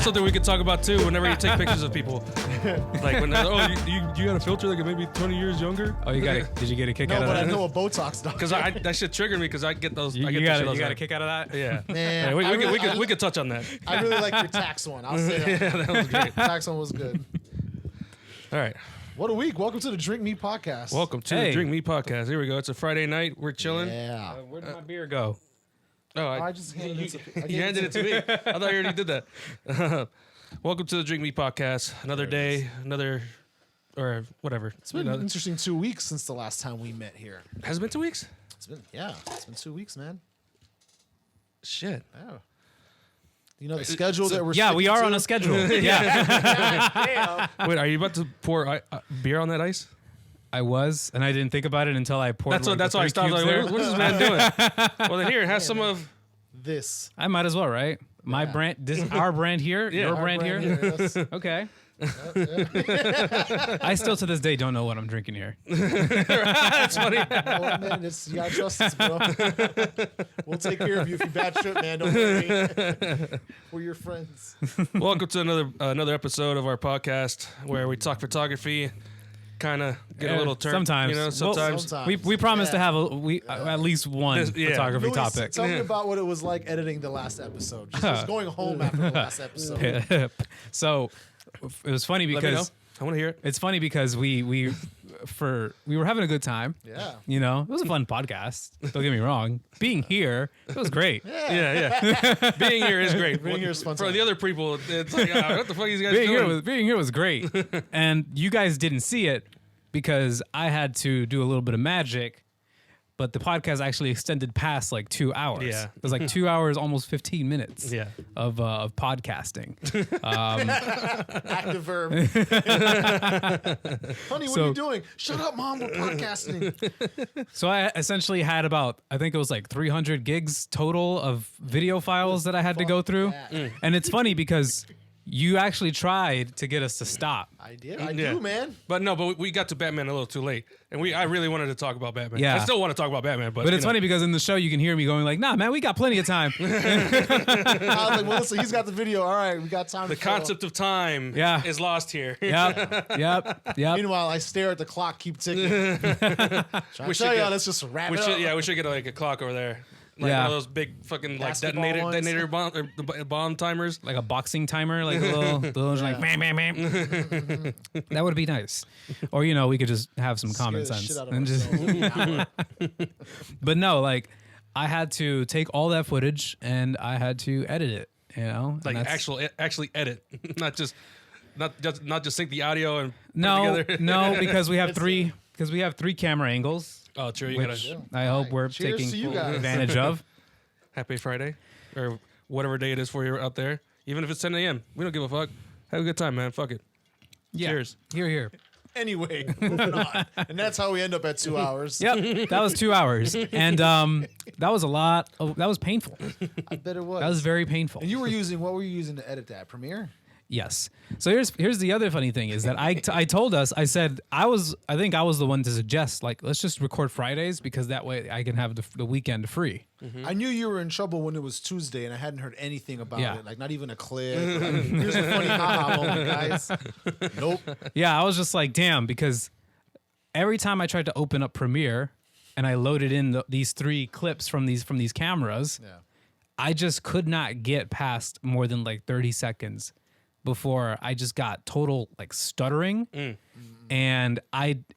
that's something we could talk about too. Whenever you take pictures of people, like when you got a filter like maybe 20 years younger. Oh, did you get a kick out of that? No, but I know what Botox does. Because that shit triggered me because I get those. You got a kick out of that? Yeah. Man, we could touch on that. I really like your tax one. I'll say that. Yeah, that was great. Tax one was good. All right. What a week. Welcome to the Drink Me podcast. Welcome to the Drink Me podcast. Here we go. It's a Friday night. We're chilling. Yeah. Where did my beer go? Oh, I just handed it to You handed it to me. I thought you already did that. Welcome to the Drink Me podcast. Another day, or whatever. It's been an interesting 2 weeks since the last time we met here. Has it been 2 weeks? It's been 2 weeks, man. Shit. Yeah. You know the schedule that we're we are on a schedule. Yeah. Damn. Wait, are you about to pour beer on that ice? I was, and I didn't think about it until I poured. That's why I stopped. Like, what is this man doing? Well, then here, have some of this. I might as well, right? My brand, our brand here, your brand here. Yes. Okay. I still to this day don't know what I'm drinking here. That's funny. Oh, man, you gotta trust us, bro. We'll take care of you if you bad trip, man. Don't worry. We're your friends. Welcome to another episode of our podcast where we talk photography. Kind of get a little turn. Sometimes, sometimes. We promise to have at least one photography topic. Tell me about what it was like editing the last episode. Just going home after the last episode. So it was funny because I want to hear it. It's funny because we were having a good time. Yeah. You know, it was a fun podcast. Don't get me wrong. Being here, it was great. Yeah. Being here is great. Being here is fun. For the other people, it's like, what the fuck are these guys doing? Being here was great. And you guys didn't see it because I had to do a little bit of magic. But the podcast actually extended past like 2 hours. Yeah. It was like 2 hours, almost 15 minutes of podcasting. Active verb. Honey, what are you doing? Shut up, Mom. We're podcasting. So I essentially had about, I think it was like 300 gigs total of video files that I had to go through. And it's funny because you actually tried to get us to stop. I did. I do, man. But we got to Batman a little too late. And I really wanted to talk about Batman. Yeah. I still want to talk about Batman. But it's funny because in the show you can hear me going like, nah, man, we got plenty of time. I was like, Melissa, he's got the video. All right, we got time. The concept of time is lost here. Yep. Meanwhile, I stare at the clock, keep ticking. Let's just wrap it up. Yeah, we should get like a clock over there. Like one of those big fucking like detonator bomb timers. Like a boxing timer, like a little like man. That would be nice. Or we could just have some common sense. And just But no, like I had to take all that footage and I had to edit it, Like actually edit. not just sync the audio and put it together. No, because we have three camera angles. Oh, true. I hope we're taking full advantage of. Happy Friday, or whatever day it is for you out there. Even if it's 10 a.m., we don't give a fuck. Have a good time, man. Fuck it. Yeah. Cheers. Here. Anyway, moving on. And that's how we end up at 2 hours. Yep, that was 2 hours. And that was a lot. That was painful. I bet it was. That was very painful. And what were you using to edit that? Premiere? Yes. So here's the other funny thing is that I told us, I said I think I was the one to suggest like let's just record Fridays because that way I can have the weekend free. Mm-hmm. I knew you were in trouble when it was Tuesday and I hadn't heard anything about it, like not even a clip. Here's a funny haha moment, guys. Nope. Yeah, I was just like, damn, because every time I tried to open up Premiere and I loaded in these 3 clips from these cameras, I just could not get past more than like 30 seconds. Before I just got total like stuttering, and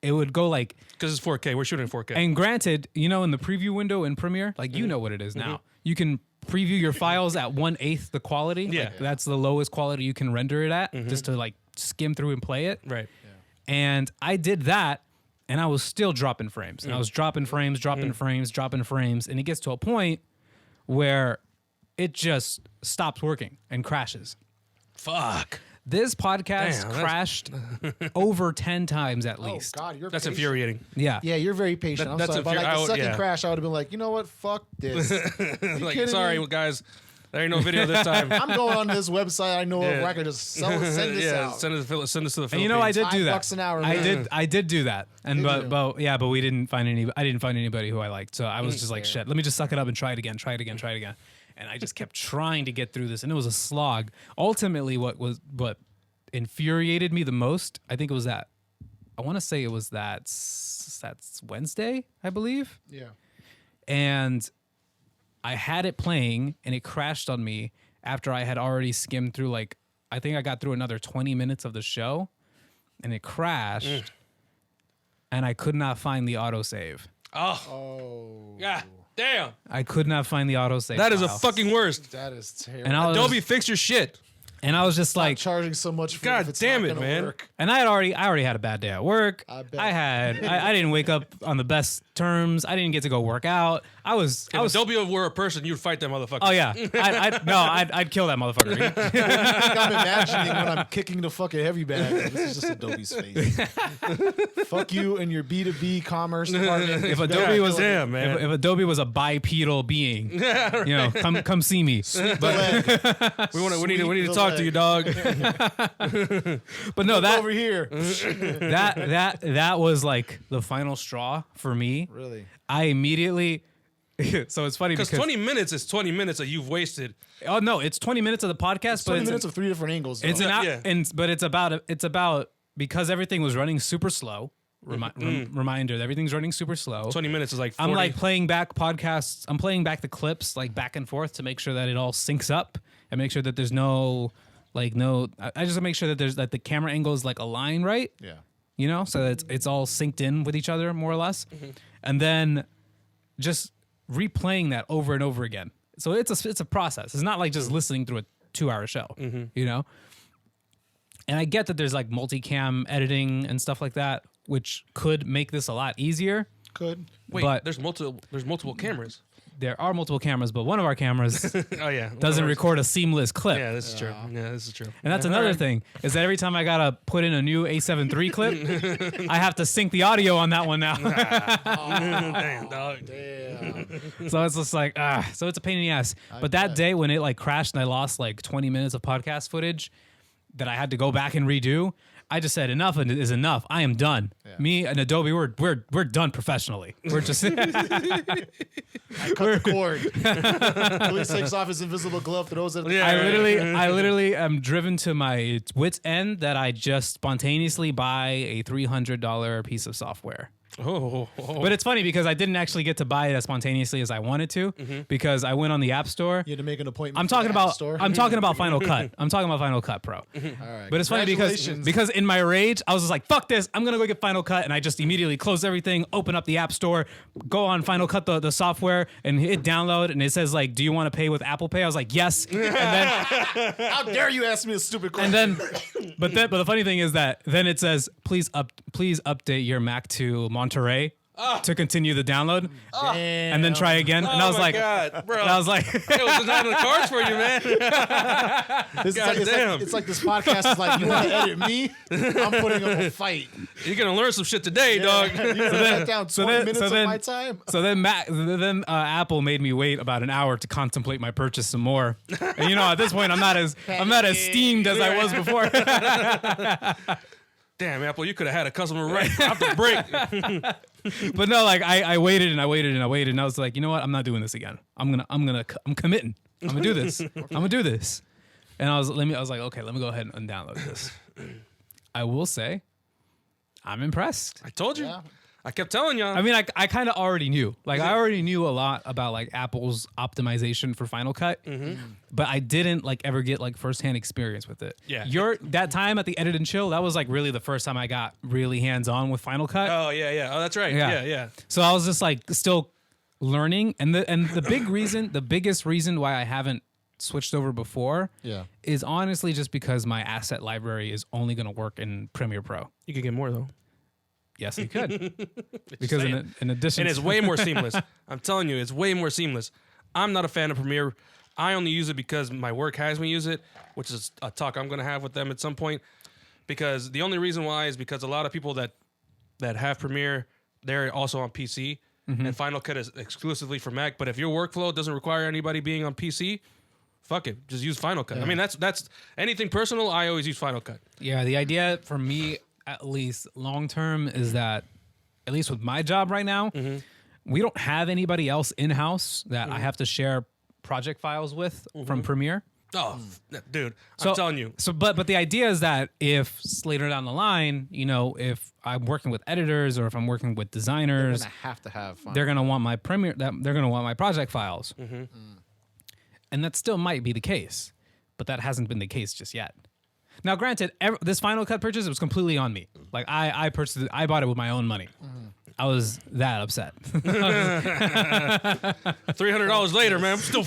it would go like because it's 4K. We're shooting 4K. And granted, in the preview window in Premiere, like you know what it is now. You can preview your files at 1/8 the quality. Yeah, like, that's the lowest quality you can render it at, just to like skim through and play it. Right. Yeah. And I did that, and I was still dropping frames, and I was dropping frames, and it gets to a point where it just stops working and crashes. Fuck. This podcast crashed over 10 times at least. Oh, God, you're That's patient. infuriating. Yeah. Yeah, you're very patient. I'm sorry. But like the second crash, I would have been like, you know what? Fuck this. Like, sorry, guys. There ain't no video this time. I'm going on this website. I know where I can just send this out. Send us to the Philippines. And I did do that. $5 an hour. I did do that. And but we didn't find any. I didn't find anybody who I liked. So I was just like, shit. Let me just suck it up and try it again. And I just kept trying to get through this, and it was a slog. Ultimately, what infuriated me the most, I think it was that, I want to say it was that's Wednesday, I believe. Yeah. And I had it playing, and it crashed on me after I had already skimmed through, like, I think I got through another 20 minutes of the show, and it crashed, and I could not find the autosave. Oh. Yeah. Damn. I could not find the autosave. That is a file. fucking worst. That is terrible. And I was, Adobe, fix your shit. and I was just Stop like, charging so much for God if it's damn not it, gonna man. work. and I already had a bad day at work. I bet. I didn't wake up on the best terms. I didn't get to go work out. I was If Adobe were a person, you'd fight that motherfucker. Oh yeah, I'd kill that motherfucker. I'm imagining when I'm kicking the fucking heavy bag. This is just Adobe's face. Fuck you and your B2B commerce department. If Adobe was damn, man. if Adobe was a bipedal being, you know, come see me. We need to talk to you, dog. But no, that over here. that was like the final straw for me. Really? I immediately. So it's funny Because because 20 minutes is 20 minutes that you've wasted. oh no, it's 20 minutes of the podcast, but 20 it's minutes of 3 different angles. Though. it's an Yeah. but it's about because everything was running super slow. Reminder that everything's running super slow. 20 minutes is like 40. I'm like playing back podcasts. I'm playing back the clips like back and forth to make sure that it all syncs up and make sure that there's no. I just make sure that the camera angles like align right. Yeah. You know, so that it's all synced in with each other more or less, and then just replaying that over and over again. So it's a process. It's not like just listening through a 2-hour show. You know, and I get that there's like multicam editing and stuff like that, which could make this a lot easier. Could. Wait, but- there's multiple cameras. There are multiple cameras, but one of our cameras Oh yeah, doesn't record a seamless clip. Yeah, this is true. Yeah, this is true. And that's another thing, is that every time I gotta put in a new A7 III clip, I have to sync the audio on that one now. Damn, dog. Damn. So it's just like, so it's a pain in the ass. But that day when it like crashed and I lost like 20 minutes of podcast footage that I had to go back and redo, I just said enough is enough. I am done. Yeah. Me and Adobe, we're done professionally. We're just I cut the cord. Police takes off his invisible glove, throws it. Yeah. I literally am driven to my wit's end that I just spontaneously buy a $300 piece of software. Oh, But it's funny because I didn't actually get to buy it as spontaneously as I wanted to because I went on the App Store. You had to make an appointment. I'm for the talking App about Store. I'm talking about Final Cut. I'm talking about Final Cut Pro. All right. But it's funny because in my rage, I was just like, fuck this. I'm going to go get Final Cut. And I just immediately close everything, open up the App Store, go on Final Cut, the software, and hit download. And it says, like, do you want to pay with Apple Pay? I was like, yes. And then, How dare you ask me a stupid question? but the funny thing is that then it says, please update your Mac to Monterey. To continue the download, and then try again. And I was like, God, bro. and I was like, It was not in the cards for you, man. It's like this podcast is like, you want to edit me? I'm putting up a fight. You're gonna learn some shit today, dog. You cut down 20 minutes of my time. So then Apple made me wait about an hour to contemplate my purchase some more. And you know, at this point, I'm not as steamed as I was before. Damn, Apple, you could have had a customer right after the break. But no, like I waited and I waited and I waited, and I was like, you know what? I'm not doing this again. I'm committing. I'm gonna do this. I'm gonna do this. And I was like, okay, let me go ahead and download this. I will say, I'm impressed. I told you. Yeah. I kept telling y'all. I mean, I kind of already knew. Like, I already knew a lot about like Apple's optimization for Final Cut, but I didn't like ever get like firsthand experience with it. Yeah. That time at the Edit and Chill, that was like really the first time I got really hands on with Final Cut. Oh yeah. Oh, that's right. Yeah. So I was just like still learning, and the biggest reason why I haven't switched over before is honestly just because my asset library is only going to work in Premiere Pro. You could get more though. Yes, you could. Because in addition, And it's way more seamless. I'm telling you, it's way more seamless. I'm not a fan of Premiere. I only use it because my work has me use it, which is a talk I'm going to have with them at some point. Because the only reason why is because a lot of people that have Premiere, they're also on PC, and Final Cut is exclusively for Mac. But if your workflow doesn't require anybody being on PC, fuck it, just use Final Cut. I mean, that's anything personal. I always use Final Cut. yeah, the idea for me, at least long term, is that at least with my job right now, we don't have anybody else in house that I have to share project files with from Premiere. Oh, dude, So, I'm telling you. So, but the idea is that if later down the line, you know, if I'm working with editors or if I'm working with They're designers, gonna have to have fun. they're gonna want my Premiere. They're gonna want my project files, and that still might be the case, but that hasn't been the case just yet. Now, granted, this Final Cut purchase, it was completely on me. Like I purchased it, I bought it with my own money. I was that upset. $300 later, man. I'm still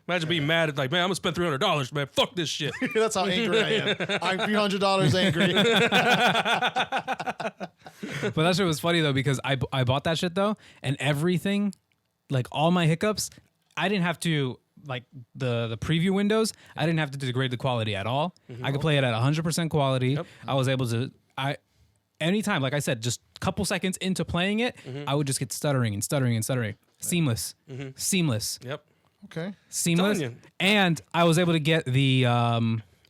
imagine being mad at like, man, I'm gonna spend $300, man. Fuck this shit. That's how angry I am. I'm $300 angry. But that shit was funny though because I bought that shit though, and everything, like all my hiccups, I didn't have to like the preview windows. I didn't have to degrade the quality at all. I could play it at 100% quality. Yep. I was able to anytime, like I said, just a couple seconds into playing it, I would just get stuttering and stuttering and stuttering. Seamless. Seamless. Yep. Okay. Seamless. Telling you. And I was able to get the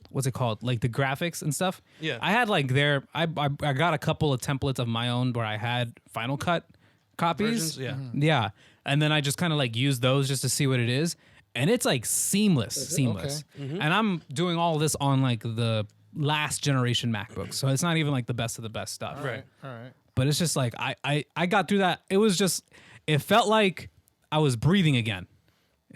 what's it called? Like the graphics and stuff. Yeah. I had like I got a couple of templates of my own where I had Final Cut copies. Versions, yeah. Yeah. And then I just kind of like used those just to see what it is. And it's like seamless. And I'm doing all this on like the last generation MacBook. So it's not even like the best of the best stuff. Right. All right. But it's just like I got through that. It was just it felt like I was breathing again.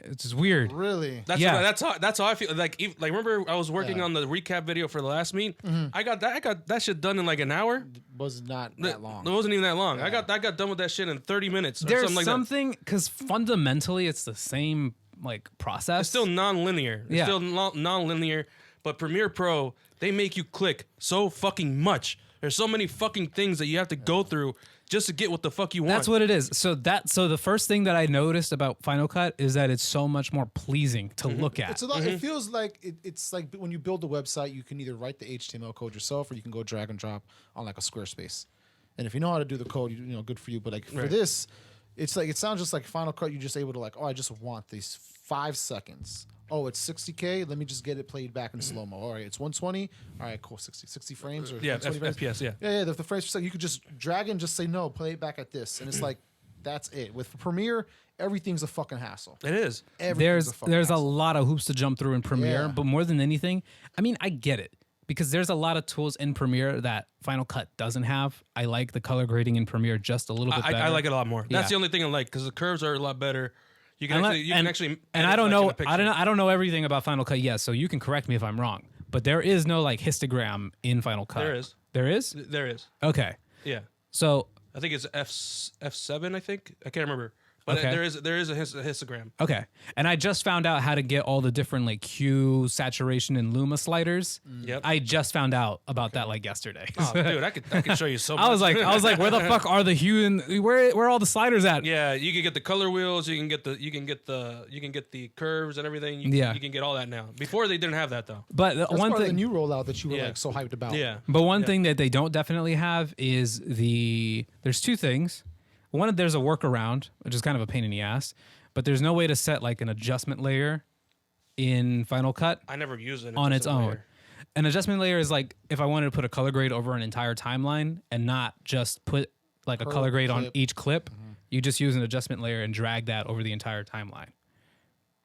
It's just weird. Really? That's how I feel. Like remember I was working Yeah. on the recap video for the last meet. I got that shit done in like an hour. Was not that long. It wasn't even that long. I got done with that shit in 30 minutes. Or There's something like that. something because fundamentally it's the same like process. It's still non-linear. It's Yeah. still non-linear. But Premiere Pro, they make you click so fucking much. There's so many fucking things that you have to go through just to get what the fuck you want. That's what it is. So the first thing that I noticed about Final Cut is that it's so much more pleasing to look at. It's a lot. It feels like it's like when you build a website, you can either write the HTML code yourself or you can go drag and drop on like a Squarespace. And if you know how to do the code, you know, good for you. But like for this, it's like it sounds just like Final Cut. You're just able to like, oh, I just want these 5 seconds. Oh, it's 60K. Let me just get it played back in slow mo. All right, it's 120. All right, cool. 60 frames or 120 frames. FPS, yeah. Yeah, the frames per second. You could just drag and just say no, play it back at this, and it's like that's it. With Premiere, everything's a fucking hassle. It is. Everything's fucking There's a hassle. lot of hoops to jump through in Premiere, Yeah. but more than anything, I mean, I get it because there's a lot of tools in Premiere that Final Cut doesn't have. I like the color grading in Premiere just a little bit better. I like it a lot more. That's Yeah. the only thing I like because the curves are a lot better. You can actually and edit I don't like in know a picture. I don't know everything about Final Cut yet, so you can correct me if I'm wrong. But there is no like histogram in Final Cut. There is. There is? There is. Okay. Yeah. So I think it's F7. I think I can't remember, but Okay. there is a histogram. okay. And I just found out how to get all the different like hue, saturation, and luma sliders. Yep. I just found out about that like yesterday. Oh, dude, I could show you so much. I was like, where the fuck are the hue and where are all the sliders at? yeah, you can get the color wheels. You can get the curves and everything. Yeah. You can get all that now. Before they didn't have that though. But That's one part of thing, the new rollout that you were Yeah. like so hyped about. Yeah. but one thing that they don't definitely have is there's two things. One, there's a workaround, which is kind of a pain in the ass, but there's no way to set like an adjustment layer in Final Cut I never use it on its own. An adjustment layer is like if I wanted to put a color grade over an entire timeline and not just put like a Per color grade on clip. each clip, you just use an adjustment layer and drag that over the entire timeline.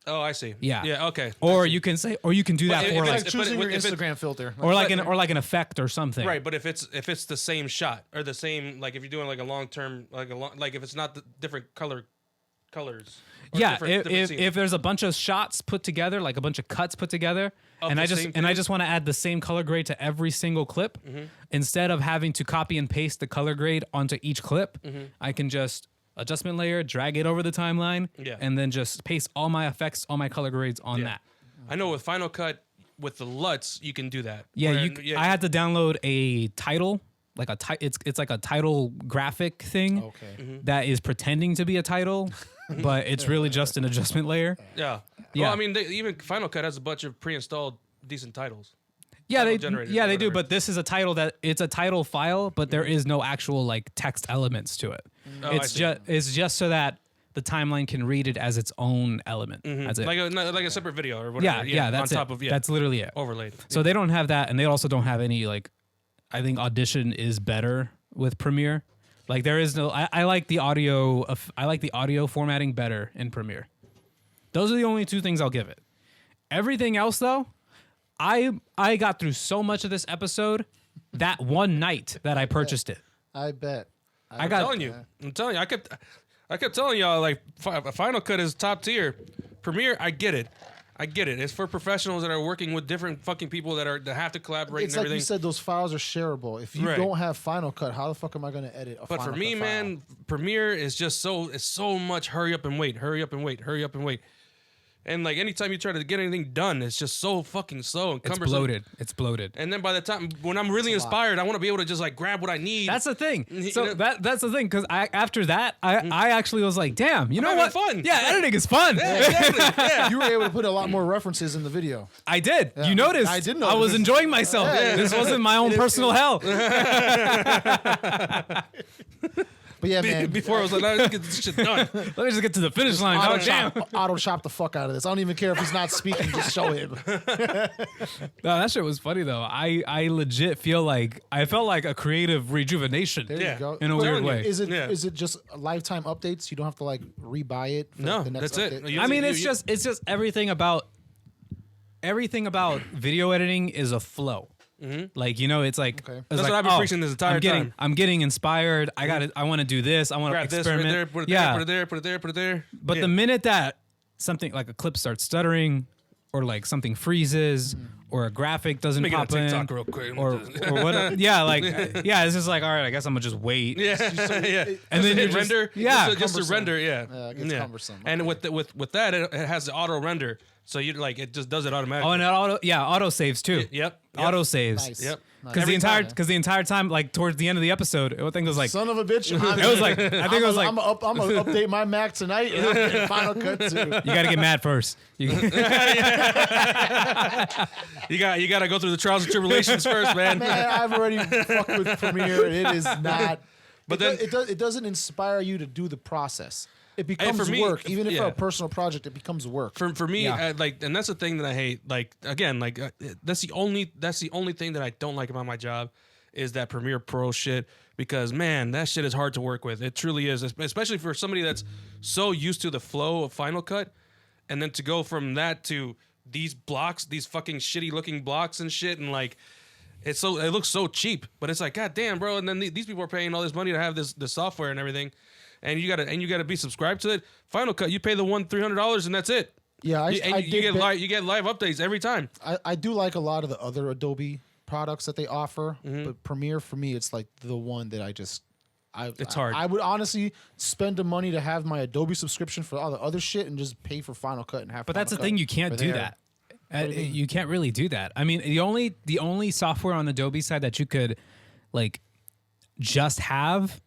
Oh, I see. Yeah. Yeah. Okay. Or you can say, or you can do that if for it's like, Like choosing your if it- Instagram filter. or like an effect or something. Right, but if it's the same shot or the same, like if you're doing like a long term, like if it's not the different colors. or Yeah, different if scenes. there's a bunch of shots put together, like a bunch of cuts put together, Of and the I just same and I thing? just want to add the same color grade to every single clip, instead of having to copy and paste the color grade onto each clip, I can just adjustment layer, drag it over the timeline, Yeah. and then just paste all my effects, all my color grades on Yeah. that. I know with Final Cut with the LUTs you can do that. Yeah, Where- I had to download a title, like it's like a title graphic thing Okay. that is pretending to be a title, but it's really just an adjustment layer. Yeah. Yeah. Well, I mean, even Final Cut has a bunch of pre-installed decent titles. Yeah, Title they generators yeah or they do, whatever. but this is a title it's a title file, but there is no actual like text elements to it. Oh, I see. It's just so that the timeline can read it as its own element. That's it. Like a separate video or whatever. yeah, that's on it. top of That's literally it. overlaid. So they don't have that, and they also don't have any like. I think Audition is better with Premiere. Like there is no. I like the audio. I like the audio formatting better in Premiere. Those are the only two things I'll give it. Everything else, though, I got through so much of this episode that one night that I purchased it. I bet. I'm telling you. I kept telling y'all, like, Final Cut is top tier. Premiere, I get it. It's for professionals that are working with different fucking people that have to collaborate It's and like everything. you said, those files are shareable. If you don't have Final Cut, how the fuck am I going to edit a But Final for me, Cut man, Premiere is just it's so much hurry up and wait. And like anytime you try to get anything done, it's just so fucking slow and cumbersome. It's bloated. And then by the time when I'm really inspired, I want to be able to just like grab what I need. That's the thing. You So know? that's the thing, because after that, I actually was like, damn, you know having what? fun. Yeah, editing is fun. Yeah, exactly. Yeah. You were able to put a lot more references in the video. I did. You noticed. I did I was notice. enjoying myself. Yeah. This wasn't my own personal hell. But yeah, man. Before I was like, let's get this shit done. Let me just get to the finish line. Oh, damn. Auto chop the fuck out of this. I don't even care if he's not speaking. Just show him. No, that shit was funny though. I legit felt like a creative rejuvenation. There Yeah. you go. In a But weird way. Is it Yeah. just lifetime updates? You don't have to like rebuy it. For No, the next that's it. update? You- I mean, you- it's just everything about video editing is a flow. Like, you know, it's like Okay. it's That's like, what I've been preaching this entire time. I'm getting inspired. I want to do this. I want to grab this, put it experiment. there, put it yeah. there, put it there, put it there. But Yeah. the minute that something like a clip starts stuttering, or like something freezes, or a graphic doesn't Making a pop in, TikTok real quick. or what? Yeah, like it's just like, all right, I guess I'm gonna just wait. Yeah, yeah. And then hit you just- render. yeah. just to Cumbersome. render. Yeah, Yeah, it gets cumbersome. And Okay. with that, it has the auto render, so you like it just does it automatically. Oh, and auto saves too. Yep. Auto saves. Nice. Yep. Because the entire time, like towards the end of the episode, I think it was like Son of a bitch. it was like I think it was like I'm gonna update my Mac tonight. And I'm getting Final Cut too. you got to get mad first. You got to go through the trials and tribulations first, man. Man, I've already fucked with Premiere. It is not. But It doesn't inspire you to do the process. It becomes for me, work. Even if yeah. for a personal project, it becomes work. For me, Yeah. and that's the thing that I hate. Like again, like that's the only thing that I don't like about my job is that Premiere Pro shit. Because man, that shit is hard to work with. It truly is, especially for somebody that's so used to the flow of Final Cut, and then to go from that to these blocks, these fucking shitty looking blocks and shit, and like. It looks so cheap, but it's like, God damn, bro. And then these people are paying all this money to have this software and everything, and you gotta be subscribed to it. Final Cut, you pay the $300 and that's it. Yeah, you get live updates every time. I do like a lot of the other Adobe products that they offer, Mm-hmm. but Premiere for me, it's like the one that it's hard. I would honestly spend the money to have my Adobe subscription for all the other shit and just pay for Final Cut and have. But that's the thing, you can't do that. You can't really do that. I mean, the only software on Adobe side that you could like just have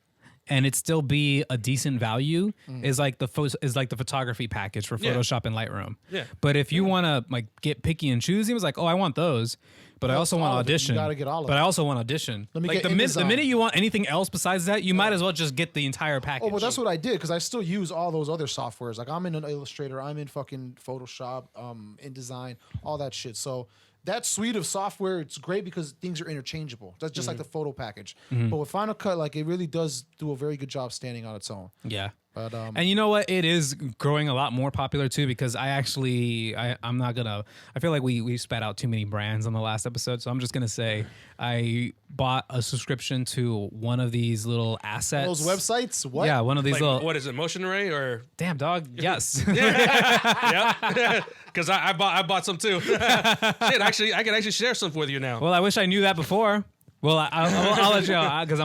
and it still be a decent value is like the photography package for Photoshop and Lightroom. Yeah. But if you want to like get picky and choosy, it was like, oh, I want those, but I also want all of it. You Audition. gotta get all of But it. I also want Audition. Let me Like get the InDesign. minute you want anything else besides that, you might as well just get the entire package. Oh, well, that's what I did because I still use all those other softwares. Like I'm in an Illustrator, I'm in fucking Photoshop, InDesign, all that shit. So that suite of software, it's great because things are interchangeable. That's just like the photo package. But with Final Cut, like it really does do a very good job standing on its own. Yeah. But And you know what? It is growing a lot more popular too because I'm not gonna. I feel like we spat out too many brands on the last episode, so I'm just gonna say I bought a subscription to one of these little assets. those websites, what? Yeah, one of these Like, little. what is it, Motion Array or? Damn dog. Yes. Yeah, because I bought some too. Shit, actually, I can actually share some with you now. Well, I wish I knew that before. Well, I'll let you know because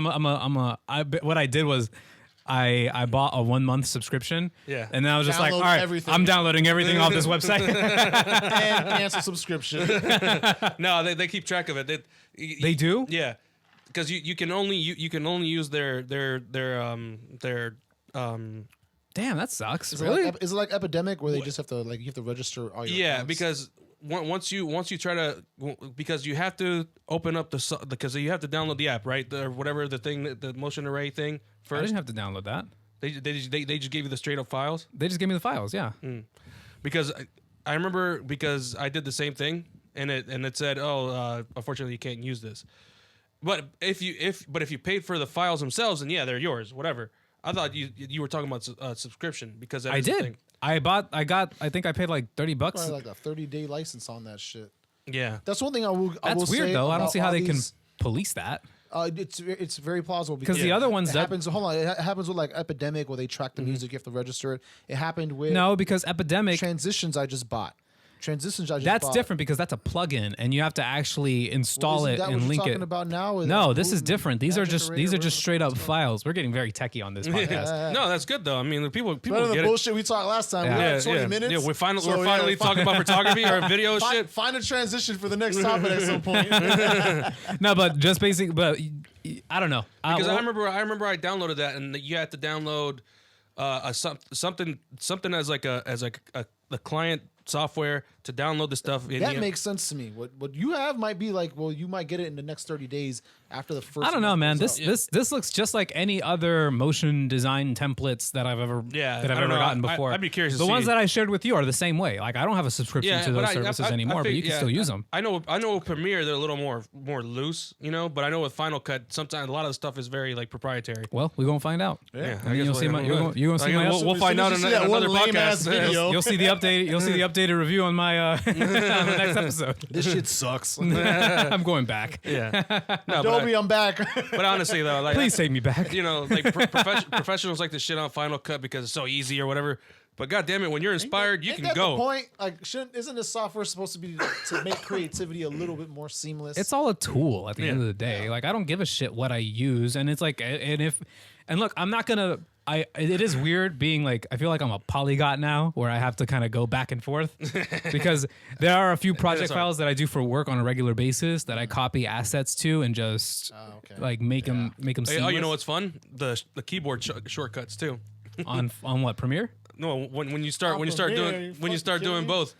what I did was. I bought a 1 month subscription. Yeah. And then I was just like, Download all right, everything. I'm downloading everything off this website. And cancel subscription. No, they keep track of it. They do? Yeah, because you can only use their Damn, that sucks. Is Really? it like Epidemic where they just have to you have to register all your yeah, accounts? because once you try to, because you have to open up because you have to download the app, right? Whatever the Motion Array thing I first. didn't have to download that. They just gave you the straight up files. They just gave me the files. Yeah. Because I remember because I did the same thing and it said, oh, unfortunately you can't use this. But if you paid for the files themselves, then yeah, they're yours, whatever. I thought you were talking about subscription because that I is the did. thing. I think I paid like $30. Probably like a 30-day license on that shit. Yeah. That's one thing I will That's say weird though. I don't about see how all they can these- police that. It's very plausible Because the other ones it that happens. Hold on, it happens with like Epidemic where they track the music. You have to register it. It happened with no, because Epidemic. Transitions. I just bought. That's different because that's a plugin, and you have to actually install it and link it. Talking about now? No, this is different. These are just straight up files. We're getting very techie on this podcast. No, that's good though. I mean, people Better than get the it. bullshit we talked last time. Yeah. We Yeah, had 20 yeah. minutes. Yeah, we're So, finally talking about photography or video shit. Find a transition for the next topic at some point. No, but just basic. But I don't know. Because Well, I remember I downloaded that and you had to download something as like the client software to download the stuff. That makes sense to me. What you have might be like, well, you might get it in the next 30 days after the first. I don't know, man. month goes This looks just like any other motion design templates that I've ever gotten before. I'd be curious. The to ones see. that I shared with you are the same way. Like I don't have a subscription to those services anymore, but you can still use them. I know with Premiere they're a little more loose, but I know with Final Cut sometimes a lot of the stuff is very like proprietary. Well, we're gonna find out. Yeah, I mean, you'll see my. You're gonna see my. We'll find out in another podcast. video. You'll see the update. You'll see the updated review on my on the next episode. This shit sucks. I'm going back. Yeah, no, Adobe, I'm back. but honestly though, like Please take me back. like professionals like to shit on Final Cut because it's so easy or whatever. But god damn it, when you're inspired, you Ain't can that go. The point? Like, isn't this software supposed to be to make creativity a little bit more seamless? It's all a tool at the end of the day. Like I don't give a shit what I use, and it's like, and look, I'm not gonna. It is weird being like, I feel like I'm a polyglot now where I have to kind of go back and forth because there are a few project files that I do for work on a regular basis that I copy assets to and just like make them Hey, seamless. you know what's fun? The keyboard shortcuts too. on what, Premiere? No, when you start doing both.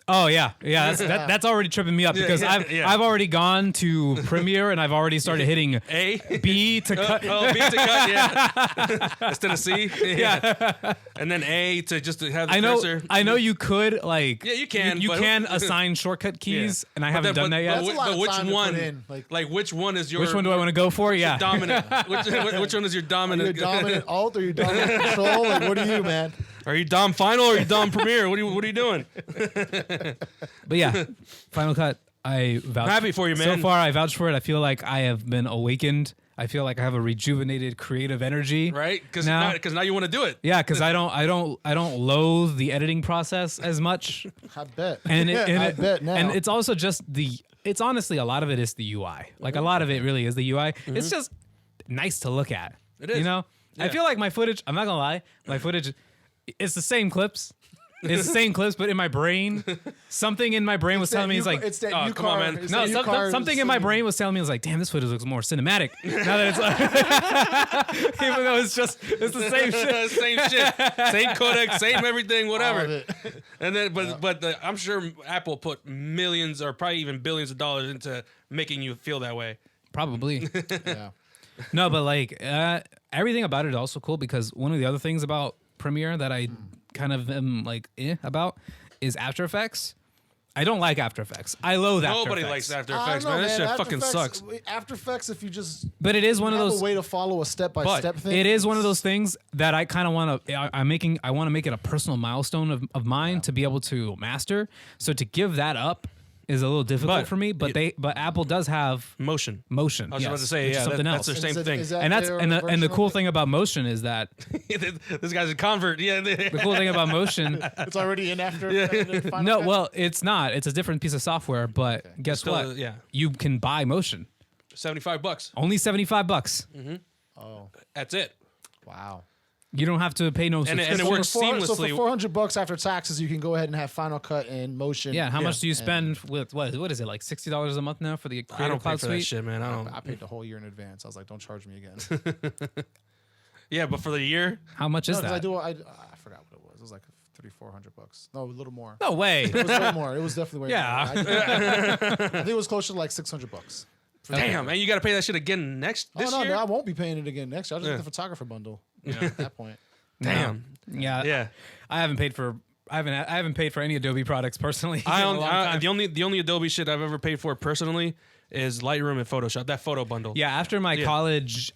Oh yeah, that's already tripping me up because I've already gone to Premiere and I've already started hitting A B to cut. B to cut, yeah. Instead of C, yeah. And then A to just to have the cursor. I know you could like. Yeah, you can, You but- can assign shortcut keys, and I haven't done that yet. That's a lot of which time to put one? in, Like which one is your? Which one do I want to go for? Yeah. Dominant. Which one is your Are you dominant? dominant alt or you dominant control? Like, what are you, man? Are you Dom Final or are you Dom Premiere? What are you doing? But yeah, Final Cut. I vouch. I'm happy for you, man. So far, I vouch for it. I feel like I have been awakened. I feel like I have a rejuvenated creative energy. Right? Because Now- now you want to do it. Yeah, because I don't loathe the editing process as much. I bet. And I bet now. and it's also just it's honestly a lot of it is the UI. Like a lot of it really is the UI. It's just nice to look at. It is. You know? I Yeah. feel like my footage, I'm not gonna lie, my footage it's the same clips. It's the same clips, but in my brain, something in my brain was telling me it's like it's that oh, new come on, car. man. It's no, that new car something in my brain was telling me, it was like, damn, this footage looks more cinematic. Now that it's like, even though it's the same shit. Same shit, same codec, same everything, All whatever. of it. And then, but I'm sure Apple put millions or probably even billions of dollars into making you feel that way. Probably. Yeah. No, but like everything about it is also cool because one of the other things about Premiere that I kind of am like about is After Effects. I don't like After Effects. I loathe After Nobody Effects. likes After I Effects, don't know, man. That shit After fucking Effects- sucks. After Effects, if you just But it is one of have those. a way to follow a step-by-step thing. It is one of those things that I kind of want to. I want to make it a personal milestone of mine to be able to master. So to give that up is a little difficult But for me. But Apple does have Motion. motion. I was about yes, to say, which is yeah, something that's else. the same thing. Is that And that's their and the version cool of thing about motion is that This guy's a convert. Yeah. the cool thing about motion. it? It's already in After Effects. No, well, it's not. It's a different piece of software. But guess Still, what? yeah. You can buy motion. $75. Only $75. Oh, That's it. wow. You don't have to pay no And subscription. it works So seamlessly. for $400 after taxes, you can go ahead and have Final Cut and Motion. Yeah, how Yeah. much do you spend with what is it, like $60 a month now for the I Creative don't pay Cloud for that Suite? shit, man. I don't. I paid the whole year in advance. I was like, don't charge me again. Yeah, but for the year, How much is No, 'cause that? I forgot what it was. It was like $300-400. No, a little more. No way. It was way more. It was definitely way Yeah. more. I think it was closer to like $600. damn, man, you got to pay that shit again this Oh no, year. I won't be paying it again next year. I'll just Yeah. get the photographer bundle. At that point. Damn. Yeah. Yeah. I haven't paid for I haven't paid for any Adobe products personally. in a long time. The only Adobe shit I've ever paid for personally is Lightroom and Photoshop. That photo bundle. Yeah, after my college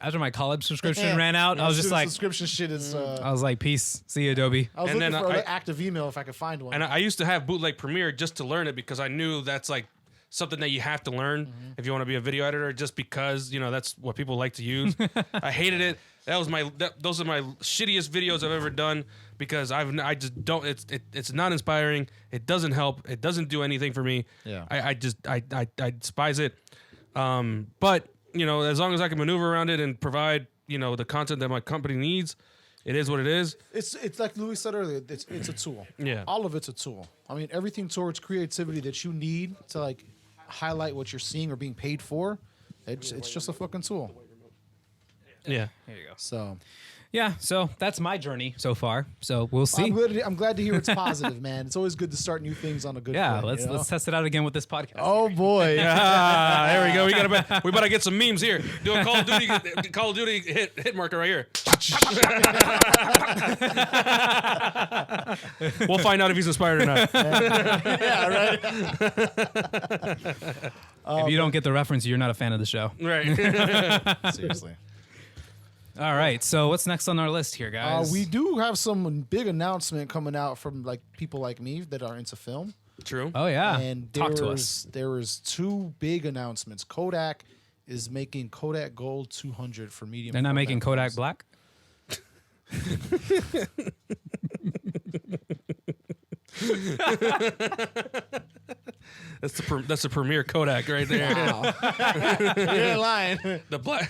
subscription ran out, I was just like, subscription shit is. I was like, peace, see you, Adobe. I was looking for an active email if I could find one. And I used to have bootleg Premiere just to learn it because I knew that's like something that you have to learn if you want to be a video editor, just because, you know, that's what people like to use. I hated it. Those are my shittiest videos I've ever done because I just don't. It's not inspiring. It doesn't help. It doesn't do anything for me. Yeah. I despise it. But you know, as long as I can maneuver around it and provide, you know, the content that my company needs, it is what it is. It's like Louis said earlier. It's a tool. Yeah. All of it's a tool. I mean, everything towards creativity that you need to like highlight what you're seeing or being paid for. It's just a fucking tool. Yeah. There you go. So. Yeah, so that's my journey so far. So we'll see. I'm glad to hear it's positive, man. It's always good to start new things on a good foot, let's test it out again with this podcast. Oh boy. There we go. We better get some memes here. Do a Call of Duty hit marker right here. We'll find out if he's inspired or not. Yeah, right. If you don't get the reference, you're not a fan of the show. Right. Seriously. All right, so what's next on our list here, guys? We do have some big announcement coming out from like people like me that are into film. True. Oh yeah, And talk to us. there is two big announcements. Kodak is making Kodak Gold 200 for medium. They're not making Kodak Black. That's the premier Kodak right there. Wow. You ain't lying. The black.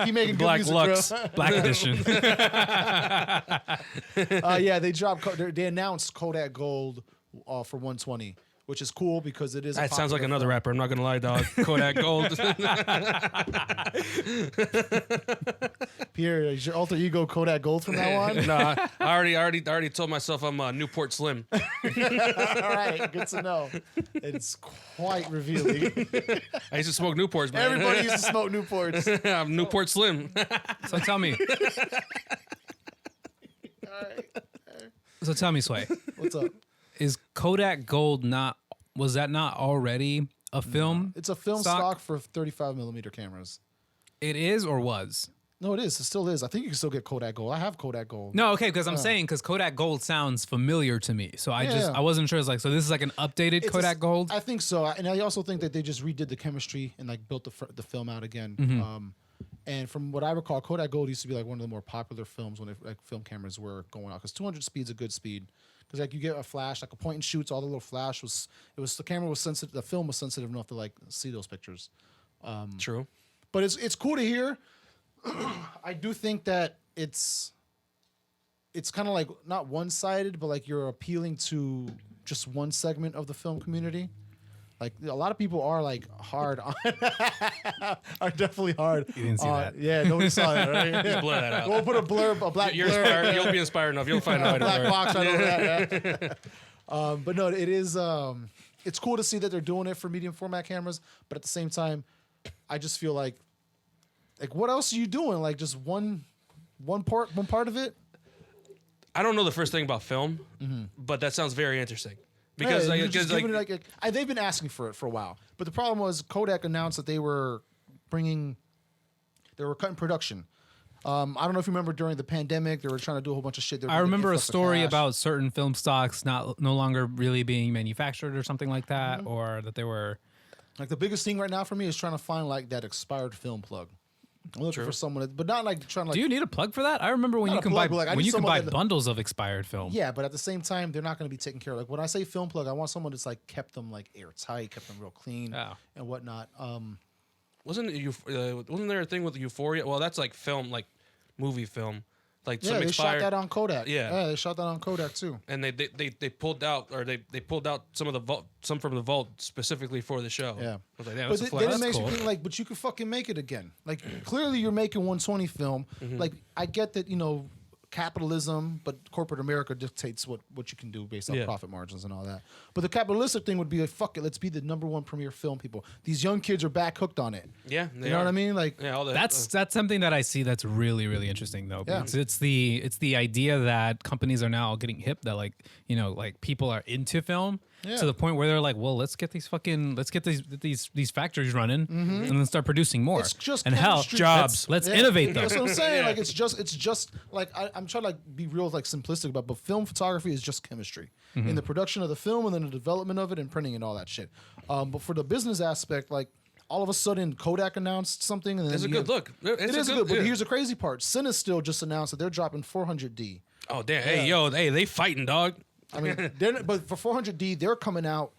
He making good Black music, Lux. bro. Black edition. Yeah, they announced Kodak Gold for 120, which is cool because it is. That sounds like another rapper. I'm not gonna lie, dog. Kodak Gold. Pierre, is your alter ego Kodak Gold from now on? Nah, I already told myself I'm Newport Slim. All right, good to know. It's quite revealing. I used to smoke Newports, man. Everybody used to smoke Newports. I'm Newport Slim. So tell me. All right. So tell me, Sway. What's up? Is Kodak Gold was that not already a film? It's a film stock for 35 millimeter cameras. It is or was? No, it is. It still is. I think you can still get Kodak Gold. I have Kodak Gold. No, okay, because I'm saying Kodak Gold sounds familiar to me, so I wasn't sure. It's like, so this is like an updated Kodak Gold. I think so, and I also think that they just redid the chemistry and like built the film out again. Mm-hmm. And from what I recall, Kodak Gold used to be like one of the more popular films when film cameras were going out because 200 speed's a good speed. Because like you get a flash, like a point and shoots, all the little flash the camera was sensitive, the film was sensitive enough to like see those pictures. True. But it's cool to hear. I do think that it's kind of like not one-sided, but like you're appealing to just one segment of the film community. Like a lot of people are like hard on, are definitely hard. You didn't see that. Yeah, nobody saw that, right? Just blur that out. We'll put a black You're blur. inspired. You'll be inspired enough. You'll find out. Black box right over that. Yeah. But no, it is. It's cool to see that they're doing it for medium format cameras, but at the same time, I just feel like what else are you doing? Like just one part of it. I don't know the first thing about film, but that sounds very interesting. Because they've been asking for it for a while, but the problem was Kodak announced that they were cutting production. I don't know if you remember during the pandemic, they were trying to do a whole bunch of shit. I remember a story about certain film stocks no longer really being manufactured or something like that, or that they were. Like the biggest thing right now for me is trying to find like that expired film plug. I'm looking for someone, but not like trying to. Like, do you need a plug for that? I remember when you can buy bundles of expired film. Yeah, but at the same time, they're not going to be taken care of. Like when I say film plug, I want someone that's like kept them like airtight, kept them real clean, and whatnot. Wasn't there a thing with Euphoria? Well, that's like film, like movie film. Like yeah, they shot that on Kodak. Yeah, they shot that on Kodak too. And they pulled out, or they pulled out some from the vault specifically for the show. Yeah, I was like, damn, but that's then it makes you think like, but you could fucking make it again. Like clearly you're making 120 film. Like I get that capitalism, but corporate America dictates what you can do based on profit margins and all that. But the capitalistic thing would be like, fuck it, let's be the #1 premier film people. These young kids are back hooked on it. Yeah, you know what I mean? Like, yeah, all that, that's something that I see that's really, really interesting though. Yeah. It's the idea that companies are now getting hip that like people are into film to the point where they're like, well, let's get these factories running and then start producing more. It's just and hell, chemistry. jobs. Let's innovate them. That's what I'm saying. Like it's just like I'm trying to like be real like simplistic about, but film photography is just chemistry in the production of the film and then the development of it and printing and all that shit. But for the business aspect, like all of a sudden Kodak announced something, and then It's a good look. It is good. But here's the crazy part: Cinestill just announced that they're dropping 400D. Oh damn! Hey, they fighting, dog. I mean, but for 400D, they're coming out.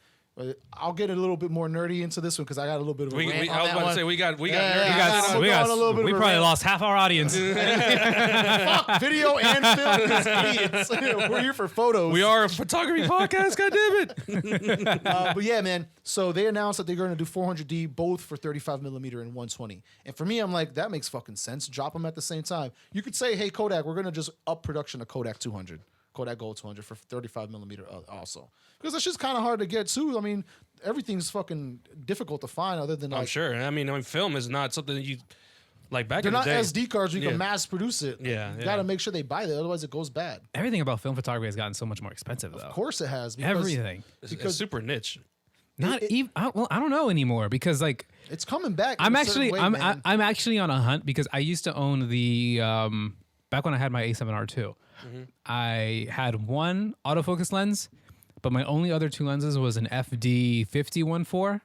I'll get a little bit more nerdy into this one because I got a little bit of a rant on I was that about one. to say we got nerdy. We probably lost half our audience. Fuck, video and film, these idiots. We're here for photos. We are a photography podcast. God damn it! But yeah, man. So they announced that they're going to do 400D both for 35 millimeter and 120. And for me, I'm like, that makes fucking sense. Drop them at the same time. You could say, hey, Kodak, we're going to just up production of Kodak 200. Kodak Gold 200 for 35 millimeter also. Because that's just kind of hard to get too. I mean, everything's fucking difficult to find other than like... I'm sure. I mean, film is not something that you... Like back They're in the not day. SD cards where you can mass produce it. Yeah. You got to make sure they buy that, otherwise it goes bad. Everything about film photography has gotten so much more expensive, though. Of course it has. Everything. It's super niche. Not even. I don't know anymore because like it's coming back. I'm in a actually certain way, I'm actually on a hunt because I used to own the back when I had my A7R2. I had one autofocus lens, but my only other two lenses was an FD 50-1.4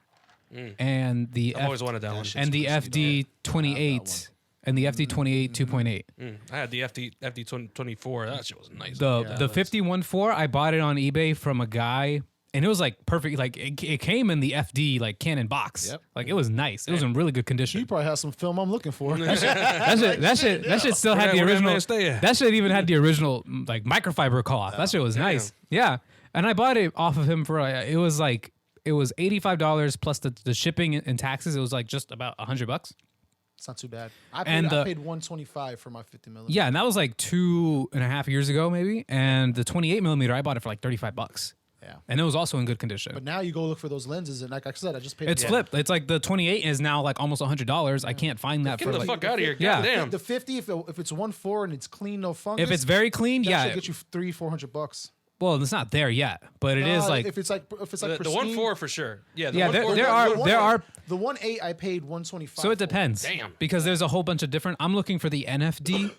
and the I've always wanted that one. and the FD 28 and the FD 28 2.8. I had the FD 24. That shit was nice. The 50-1.4 I bought it on eBay from a guy. And it was like perfect. Like it came in the FD like Canon box. Yep. Like it was nice. It was in really good condition. You probably have some film I'm looking for. That shit still had the Where that original. man stay at? That shit even had the original like microfiber cloth. That shit was nice. Yeah, and I bought it off of him for it was $85 plus the shipping and taxes. It was like just about $100. It's not too bad. I And paid $125 for my 50 millimeter. Yeah, and that was like 2.5 years ago maybe. And the 28 millimeter I bought it for like $35. Yeah. And it was also in good condition. But now you go look for those lenses, and like I said, I just paid. It's flipped. It's like the 28 is now like almost $100. I can't find that Get for the like. fuck out of here. Yeah. God damn. The 50, if it's 1.4 and it's clean, no fungus. If it's very clean, that yeah. should get you $300-400. Well, it's not there yet, but it is like if it's like The pristine, 1.4 for sure. Yeah. The Yeah, 1.4 there are. the 1.8 I paid $125. So it depends. Damn. Because there's a whole bunch of different. I'm looking for the NFD.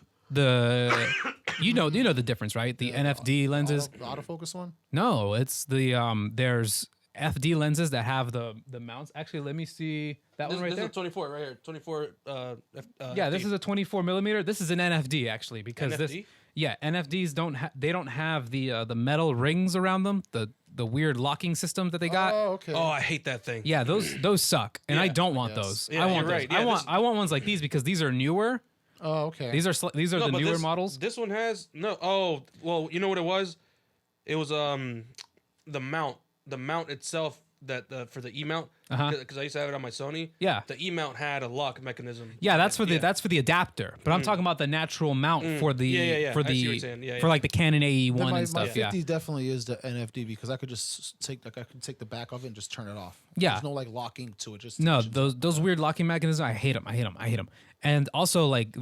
You know the difference, right? The NFD lenses. The autofocus one. No, it's the there's FD lenses that have the mounts. Actually, let me see that one right This there. is a 24 right here. 24. Yeah, this is a 24 millimeter. This is an NFD actually because NFD? NFDs don't have the metal rings around them. The weird locking system that they got. Oh, okay. Oh, I hate that thing. Yeah, those suck, and I Yeah. don't want Yes. those. Yeah, I want you're those. right. Yeah, I want ones like these because these are newer. Oh, okay. These are No, the but newer this, models. This one has no. Oh, well, you know what it was? It was the mount itself that for the E mount because I used to have it on my Sony. Yeah. The E mount had a lock mechanism. Yeah, that's for the adapter. But I'm talking about the natural mount for the Yeah. for I see what the you're saying. Yeah, for yeah. like the Canon AE1 Then my and stuff. 50 Yeah. definitely is the NFD because I could just take the back of it and just turn it off. Yeah. There's no like locking to it. Just No, tension. those weird locking mechanisms, I hate them. And also like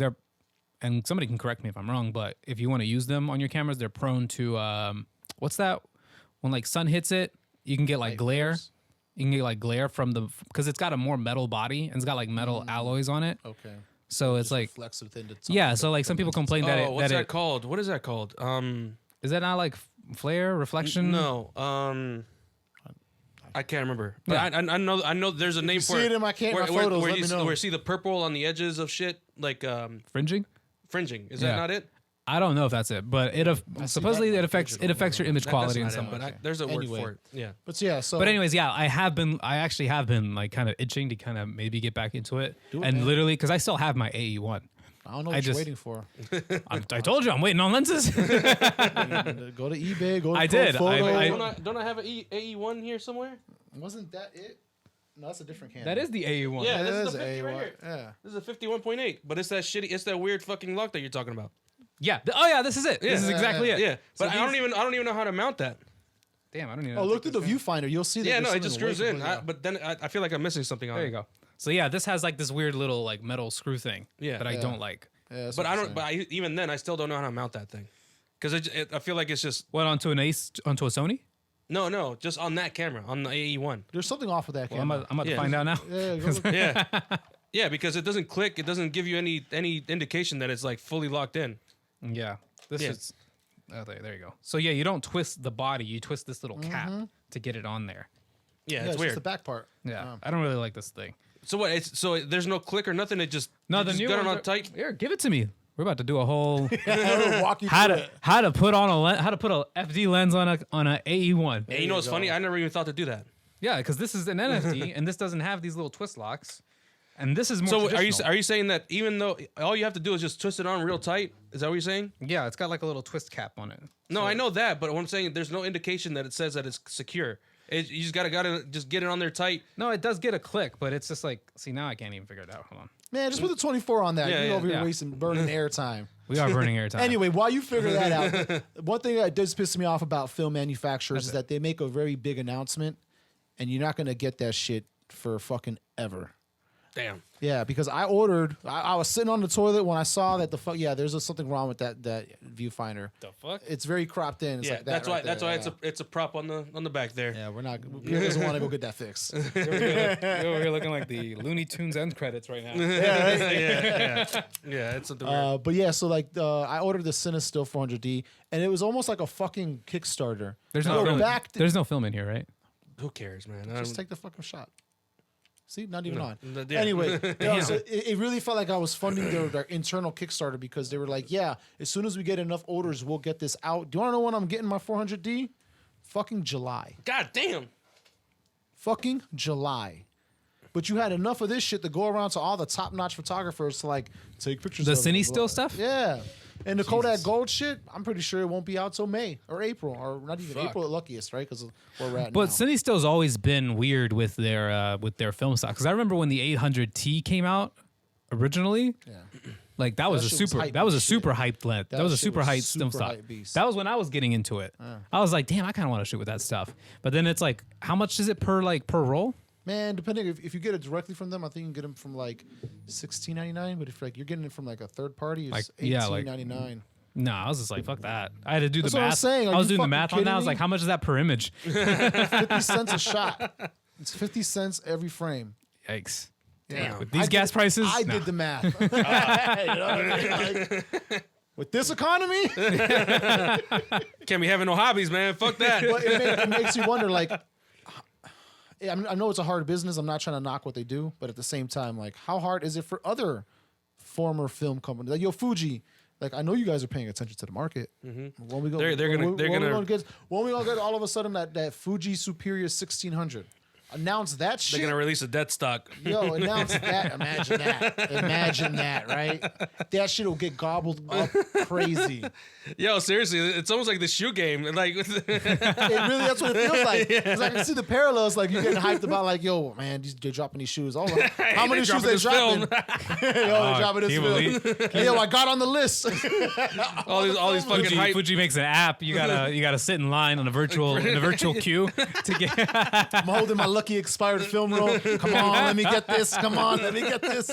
and somebody can correct me if I'm wrong, but if you want to use them on your cameras, they're prone to what's that? When like sun hits it, you can get like Light glare. flares? You can get like glare from because it's got a more metal body and it's got like metal alloys on it. Okay. So it's Just like reflects within the yeah. So like some people complain that What's that it called? What is that called? is that not like flare reflection? No. I can't remember. But Yeah. I know there's a name for see it. it in my photos, let me know. Where you see the purple on the edges of shit, like Fringing. fringing. Is Yeah. that not it? I don't know if that's it, but supposedly it affects your image quality and That's not stuff. it, but there's a Anyway. word for it. Yeah. But yeah, so But anyways, yeah, I actually have been like kind of itching to kind of maybe get back into it, Do it, and man. literally because I still have my AE1. I don't know I what you're just- waiting for. I told you I'm waiting on lenses. Go to eBay. Go to I did. Photo. Don't I have an AE1 here somewhere? Wasn't that it? No, that's a different can. That is the AE1. Yeah, this that is the 50 right A1. here. Yeah. This is a 51.8, but it's that shitty. It's that weird fucking lock that you're talking about. Yeah. Oh yeah, this is it. This is exactly it. Yeah, but So I don't even know how to mount that. Damn, I don't even know. Oh, look through the viewfinder. You'll see that. Yeah, no, there's it just something screws away in. from it. But then I feel like I'm missing something on There it. you go. So yeah, this has like this weird little like metal screw thing. Yeah. That I Yeah. don't like. Yeah, that's But what I I'm don't. saying. But even then, I still don't know how to mount that thing. Because I feel like it's just What onto a Sony? No, just on that camera, on the AE1. There's something off with that Well, camera. I'm about to Yeah. find out now. Yeah, go look. Yeah. Yeah, because it doesn't click. It doesn't give you any indication that it's like fully locked in. Yeah. This Yeah. is. Oh, there you go. So yeah, you don't twist the body. You twist this little cap to get it on there. Yeah, Yeah, it's it's weird. just the back part. Yeah. I don't really like this thing. So what? So there's no click or nothing. It just No, you the just new got it ones on are- tight. Here, give it to me. We're about to do a whole I'll walk you how through to it. how to put on a how to put a FD lens on a AE1. And you know what's funny? I never even thought to do that. Yeah, because this is an NFT and this doesn't have these little twist locks, and this is more. So traditional. are you saying that even though all you have to do is just twist it on real tight? Is that what you're saying? Yeah, it's got like a little twist cap on it. No, I know that, but what I'm saying, there's no indication that it says that it's secure. You just gotta just get it on there tight. No, it does get a click, but it's just like, see, now I can't even figure it out. Hold on. Man, just put the 24 on that. Yeah, You're yeah, over here yeah. wasting, burning airtime. We are burning airtime. Anyway, while you figure that out, one thing that does piss me off about film manufacturers is that they make a very big announcement, and you're not gonna get that shit for fucking ever. Damn. Yeah, because I ordered. I was sitting on the toilet when I saw that there's something wrong with that viewfinder. the fuck? It's very cropped in. It's Yeah, like that that's why. right That's there, why yeah. it's a prop on the back there. Yeah, we're not. Pierre doesn't want to go get that fixed. We're over here looking like the Looney Tunes end credits right now. Yeah. It's something weird. But yeah, so like I ordered the Cinestill 400D, and it was almost like a fucking Kickstarter. There's Go no film. back. There's no film in here, right? Who cares, man? Just take the fucking shot. See, not even on. Yeah. Anyway, so it really felt like I was funding their internal Kickstarter because they were like, yeah, as soon as we get enough orders, we'll get this out. Do you want to know when I'm getting my 400D? Fucking July. God damn. Fucking July. But you had enough of this shit to go around to all the top-notch photographers to like take pictures The of it. Cine Still stuff? Yeah. And the Kodak Gold shit, I'm pretty sure it won't be out till May or April, or not even Fuck. April at luckiest, right? Because where we're at But now. Cine Still's always been weird with their film stock. Because I remember when the 800T came out originally, Yeah. like that was That a shit was super hype that was a as shit. super hyped lens. That was a shit super was hyped super film stock. hype beast. That was when I was getting into it. I was like, damn, I kind of want to shoot with that stuff. But then it's like, how much is it per roll? Man, depending if you get it directly from them, I think you can get them from like $16.99. But if like you're getting it from like a third party, it's Like, yeah, like- $18.99. No, I was just like, fuck that. I had to do That's the what I'm math. saying. Are I was you doing the fucking math on that. I was kidding like, me? how much is that per image? 50 cents a shot. It's 50 cents every frame. Yikes. Damn. With these gas prices? I Nah. did the math. You know what I mean? Like, with this economy, Can't be having no hobbies, man. Fuck that. but it makes you wonder. Like, I know it's a hard business. I'm not trying to knock what they do, but at the same time, like, how hard is it for other former film companies? Like, yo, Fuji. Like, I know you guys are paying attention to the market. When we go, They're gonna when we gonna get all of a sudden that Fuji Superior 1600. Announce that shit. They're gonna release a dead stock. Yo, announce that. Imagine that. Imagine that, right? That shit will get gobbled up crazy. Yo, seriously, it's almost like the shoe game. Like, It really, that's what it feels like. Because I can see the parallels. Like, you're getting hyped about, like, yo, man, they're dropping these shoes. Oh, how many shoes they dropping? Yo, they're dropping this film. Hey, yo, I got on the list. all these fucking hype. Fuji makes an app. You gotta sit in line on a virtual queue to get. I'm holding my lucky expired film roll. Come on, let me get this. Come on, let me get this.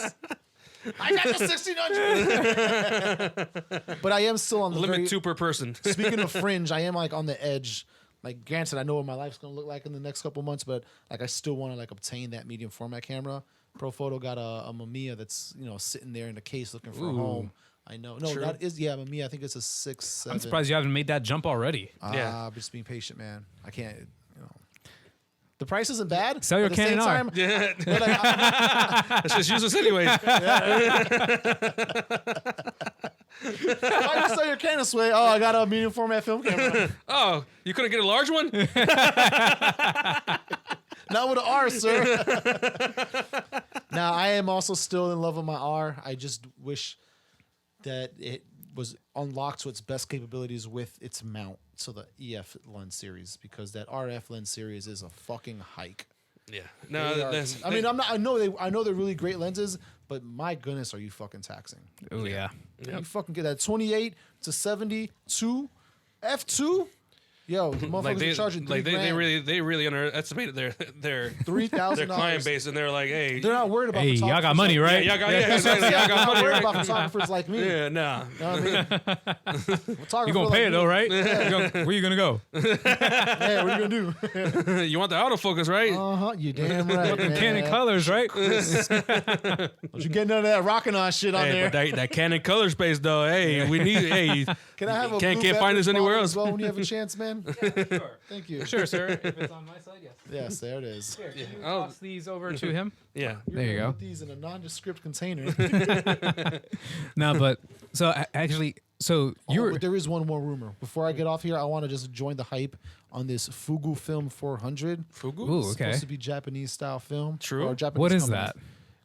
I got the 1600. But I am still on the Limit 2 per person. Speaking of fringe, I am like on the edge. Like, granted, I know what my life's gonna look like in the next couple months, but like I still want to like obtain that medium format camera. Profoto got a Mamiya that's sitting there in the case looking for a home. I know. No, True. that is Mamiya. I think it's a 6.7. I'm surprised you haven't made that jump already. Yeah. Just being patient, man. I can't. The price isn't bad. Sell your at the same Canon R. time, Yeah, but like, that's just useless anyways. why you sell your Canon Sway? Oh, I got a medium format film camera. Oh, you couldn't get a large one? Not with an R, sir. Now, I am also still in love with my R. I just wish that it was unlocked to its best capabilities with its mount. So the EF lens series, because that RF lens series is a fucking hike. Yeah. They No, are- that's, I mean, I know they're really great lenses, but my goodness, are you fucking taxing? Oh yeah. You fucking get that 28 to 72 f2. Yo, the motherfuckers are charging $3,000. they really underestimated their $3,000 their client base, and they're like, hey, they're not worried about. Hey, y'all got money, like, right? y'all got exactly, Yeah, y'all got I'm not money, worried right? about photographers like me. Yeah, nah. You know what I mean? Photographer You gonna pay like it though, me. right? Where you gonna go? Yeah, what are you gonna do? You want the autofocus, right? You damn right. man. Canon colors, right? Don't you get none of that rocking on shit on Hey, there? but that Canon color space though, hey, we need. Hey, Can I have a can't blue find this beverage anywhere bottle else. as well when you have a chance, man? Sure. Thank you. Sure, sir. If it's on my side, yes. Yes, there it is. Here, can you Oh. toss these over to him? Yeah. There you go. Put these in a nondescript container. No, but so actually, so you were. But there is one more rumor. Before I get off here, I want to just join the hype on this Fugu Film 400. Fugu. Ooh, It's okay. supposed to be Japanese style film. True. Or Japanese What is company. that?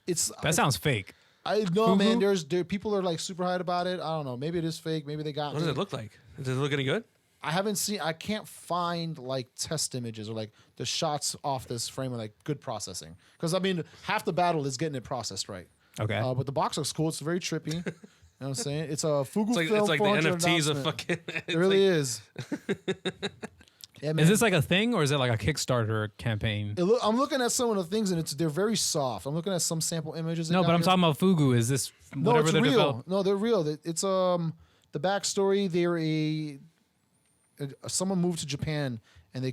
It's That sounds fake. I know, man. Fugu? There people are like super hyped about it. I don't know. Maybe it is fake. Maybe they got. What does me. it look like? Does it look any good? I haven't seen. I can't find like test images or like the shots off this frame of like good processing. Because I mean, half the battle is getting it processed right. Okay. But the box looks cool. It's very trippy. You know what I'm saying? It's a Fugu It's film. like the 400 NFTs of announcement. fucking. It really is. Yeah, man. Is this like a thing or is it like a Kickstarter campaign? I'm looking at some of the things and they're very soft. I'm looking at some sample images. No, but I'm talking about Fugu. Is this No, whatever it's they're real. developing? No, they're real. It's the backstory. Someone moved to Japan and they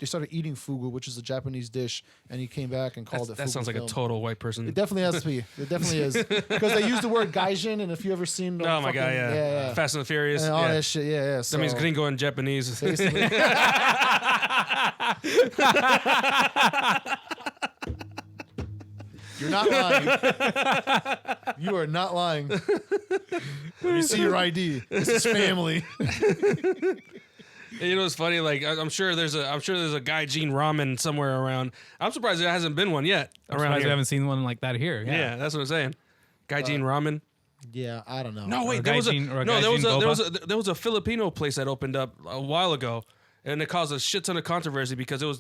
started eating fugu, which is a Japanese dish, and he came back and called it. That fugu sounds like film. a total white person. It definitely has to be. It definitely is because they use the word gaijin, and if you ever seen, Oh my god, yeah. Fast and the Furious. and all yeah. that shit, yeah. So That means gringo in Japanese. basically- You're not lying. You are not lying. When you see your ID, this is family. And you know what's funny? Like I'm sure there's a gaijin ramen somewhere around. I'm surprised there hasn't been one yet around Surprised here. we haven't seen one like that here. Yeah, that's what I'm saying. Gaijin ramen. Yeah, I don't know. No, wait, Or there was a gaijin- or no, there was gaijin there was a Filipino place that opened up a while ago, and it caused a shit ton of controversy because it was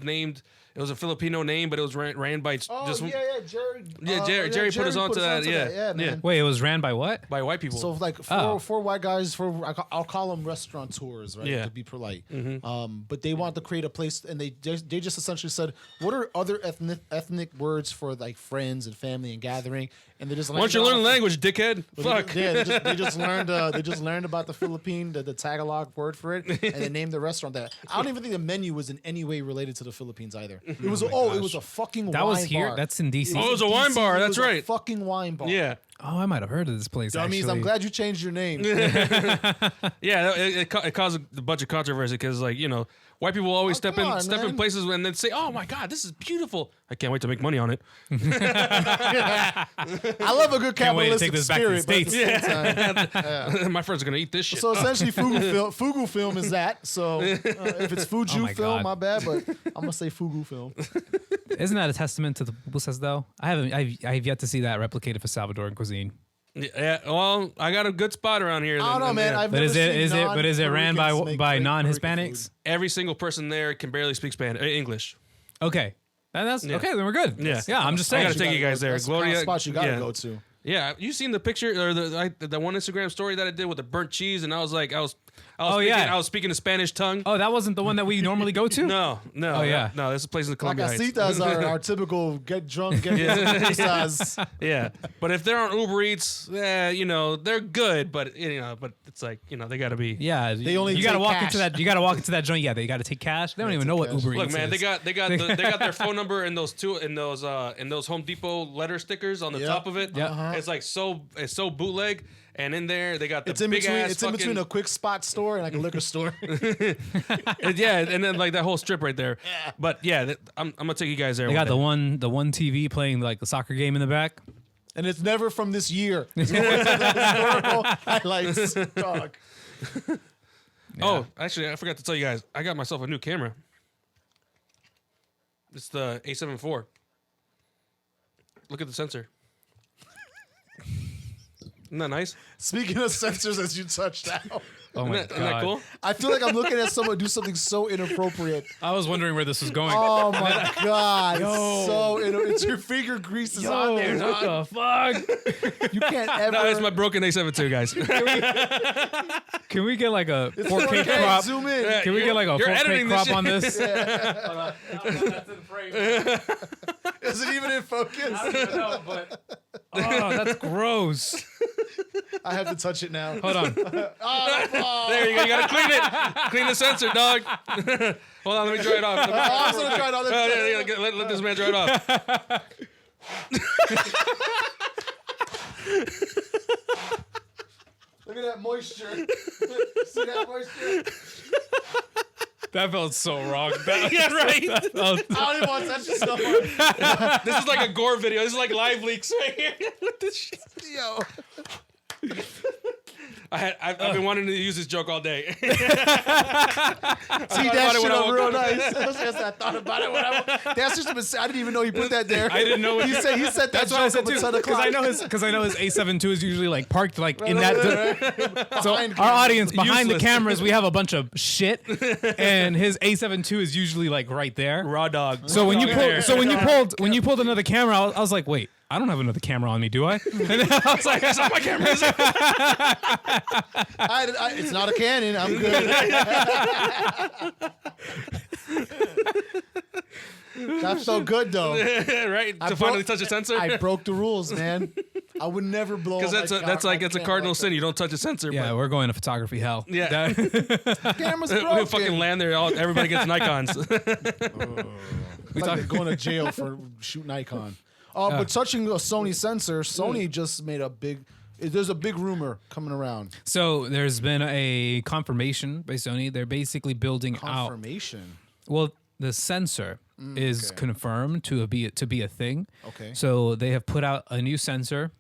a Filipino name, but it was ran by Oh just Jerry. Jerry put us onto that. Yeah, man. Wait, it was ran by what? by white people. So like four white guys, I'll call them restaurateurs, right? Yeah. To be polite. But they want to create a place, and they just essentially said, what are other ethnic words for like friends and family and gathering? And they just Why don't you learn the language, dickhead? Fuck. Yeah, they just learned about the Philippine, the Tagalog word for it, and they named the restaurant that. I don't even think the menu was in any way related to the Philippines either. It was it was a fucking That wine was here. bar. That's in DC. Oh, it was a wine bar. It That's was a right. fucking wine bar. Yeah, Oh, I might have heard of this place. Dummies, actually. I'm glad you changed your name. yeah. It caused a bunch of controversy because, like, you know, white people always step come in on, man. places and then say, "Oh my god, this is beautiful. I can't wait to make money on it." I love a good Can't wait to capitalistic take this back to the spirit, but at the same time- My friends are gonna eat this shit. So essentially, Fugu film is that. So if it's Fuju Oh my film, God. my bad, but I'm gonna say Fugu film. Isn't that a testament to the pupusas though? I've yet to see that replicated for Salvadoran cuisine. Yeah, well, I got a good spot around here. I don't know, man. Yeah. I've But never seen is it ran non-Puerto Ricans by make non-Hispanics? Every single person there can barely speak Spanish, English. Okay. That's okay, then we're good. Yeah. Yeah, I'm just I saying. gotta take you guys there. That's the kind of Gloria, spot you gotta yeah. go to. Yeah, you seen the picture or the one Instagram story that I did with the burnt cheese, and I was like, I was Oh, speaking, yeah. I was speaking a Spanish tongue. Oh, that wasn't the one that we normally go to? No. Oh, yeah. no. This is a place in Like Columbia Heights. Casitas are our typical get drunk, get pizzas. Yeah, but if they're on Uber Eats, you know, they're good, but it's like, you know, they gotta be. Yeah, They only you gotta take walk cash. into that. You gotta walk into that joint. Yeah, they gotta take cash. They don't even know what cash. Uber Look, Eats man, is. they got their phone number in those Home Depot letter stickers on the Yep. top of it. Yeah. It's like it's so bootleg, and in there they got the It's in big between. ass It's in between a quick spot store and like a liquor store. yeah, and then like that whole strip right there. Yeah. But yeah, I'm gonna take you guys there. They got one the one TV playing like the soccer game in the back. And it's never from this year. It's always like historical highlights. Dog. day. Oh, actually, I forgot to tell you guys. I got myself a new camera. It's the A7 IV. Look at the sensor. Isn't that nice? Speaking of sensors, as you touched out, Oh my Isn't that God. cool? I feel like I'm looking at someone do something so inappropriate. I was wondering where this was going. Oh my God. It's so it's your finger grease is on there, what dog. the fuck? You can't ever. No, it's my broken A7 II, guys. Can we get like a 4K 4K, crop? zoom in. Can we get like a You're 4K editing this crop on shit. this? Hold on. That's in frame. Is it even in focus? I don't even know, but that's gross. I have to touch it now. Hold on. There you go. You gotta clean it. Clean the sensor, dog. Hold on, let me dry it off. Oh, I'm gonna try it on Let this man dry it off. Look at that moisture. See that moisture? That felt so wrong. Yeah, right. I don't even want to touch this no more. This is like a gore video. This is like live leaks right here. What this shit? Yo. I've been wanting to use this joke all day. See that shit up real nice. I thought about it when that's just I didn't even know he put that there. I didn't know he said that That's what I said joke too. up at 10 o'clock. Because I know his A7 II is usually like parked like in that. So Behind our audience behind Useless. the cameras, we have a bunch of shit, and his A7 II is usually like right there. Raw dog. So when you Raw pulled when you pulled another camera, I was like, wait, I don't have another camera on me, do I? And then I was like, That's not my camera. Is it? It's not a Canon. I'm good. That felt good though. Right? To finally touch a sensor? I broke the rules, man. I would never blow. Because that's like it's a cardinal sin. You don't touch a sensor. yeah, we're going to photography hell. Yeah. Camera's We broken. fucking land there. Everybody gets Nikons. It's like they're going to jail for shooting Nikon. But touching a Sony sensor, Sony just made a big. There's a big rumor coming around. So there's been a confirmation by Sony. They're basically building Confirmation. Well, the sensor is confirmed to be a thing. Okay. So they have put out a new sensor.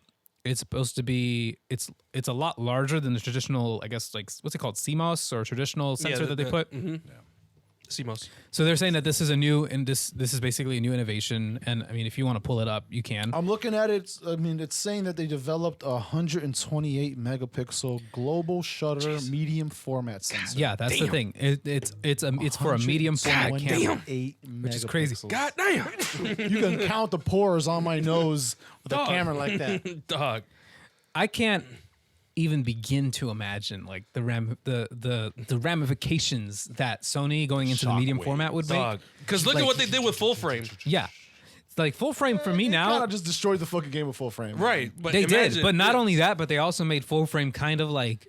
It's supposed to be it's a lot larger than the traditional, I guess, like what's it called, CMOS or traditional sensor that they put. CMOS. So they're saying that this is this is basically a new innovation. And I mean, if you want to pull it up, you can. I'm looking at it. I mean, it's saying that they developed a 128 megapixel global shutter medium format sensor. Yeah, that's the thing. It's for a medium format camera, 128 which is crazy. megapixels. God damn. You can count the pores on my nose with a Dog. camera like that. Dog. I can't even begin to imagine like the ramifications that Sony going into the medium format would make. Dog. Because look at what they did with full frame. Yeah, it's like full frame for me Kind now. of just destroyed the fucking game of full frame. Right. But They imagine, did, but not only that, but they also made full frame kind of like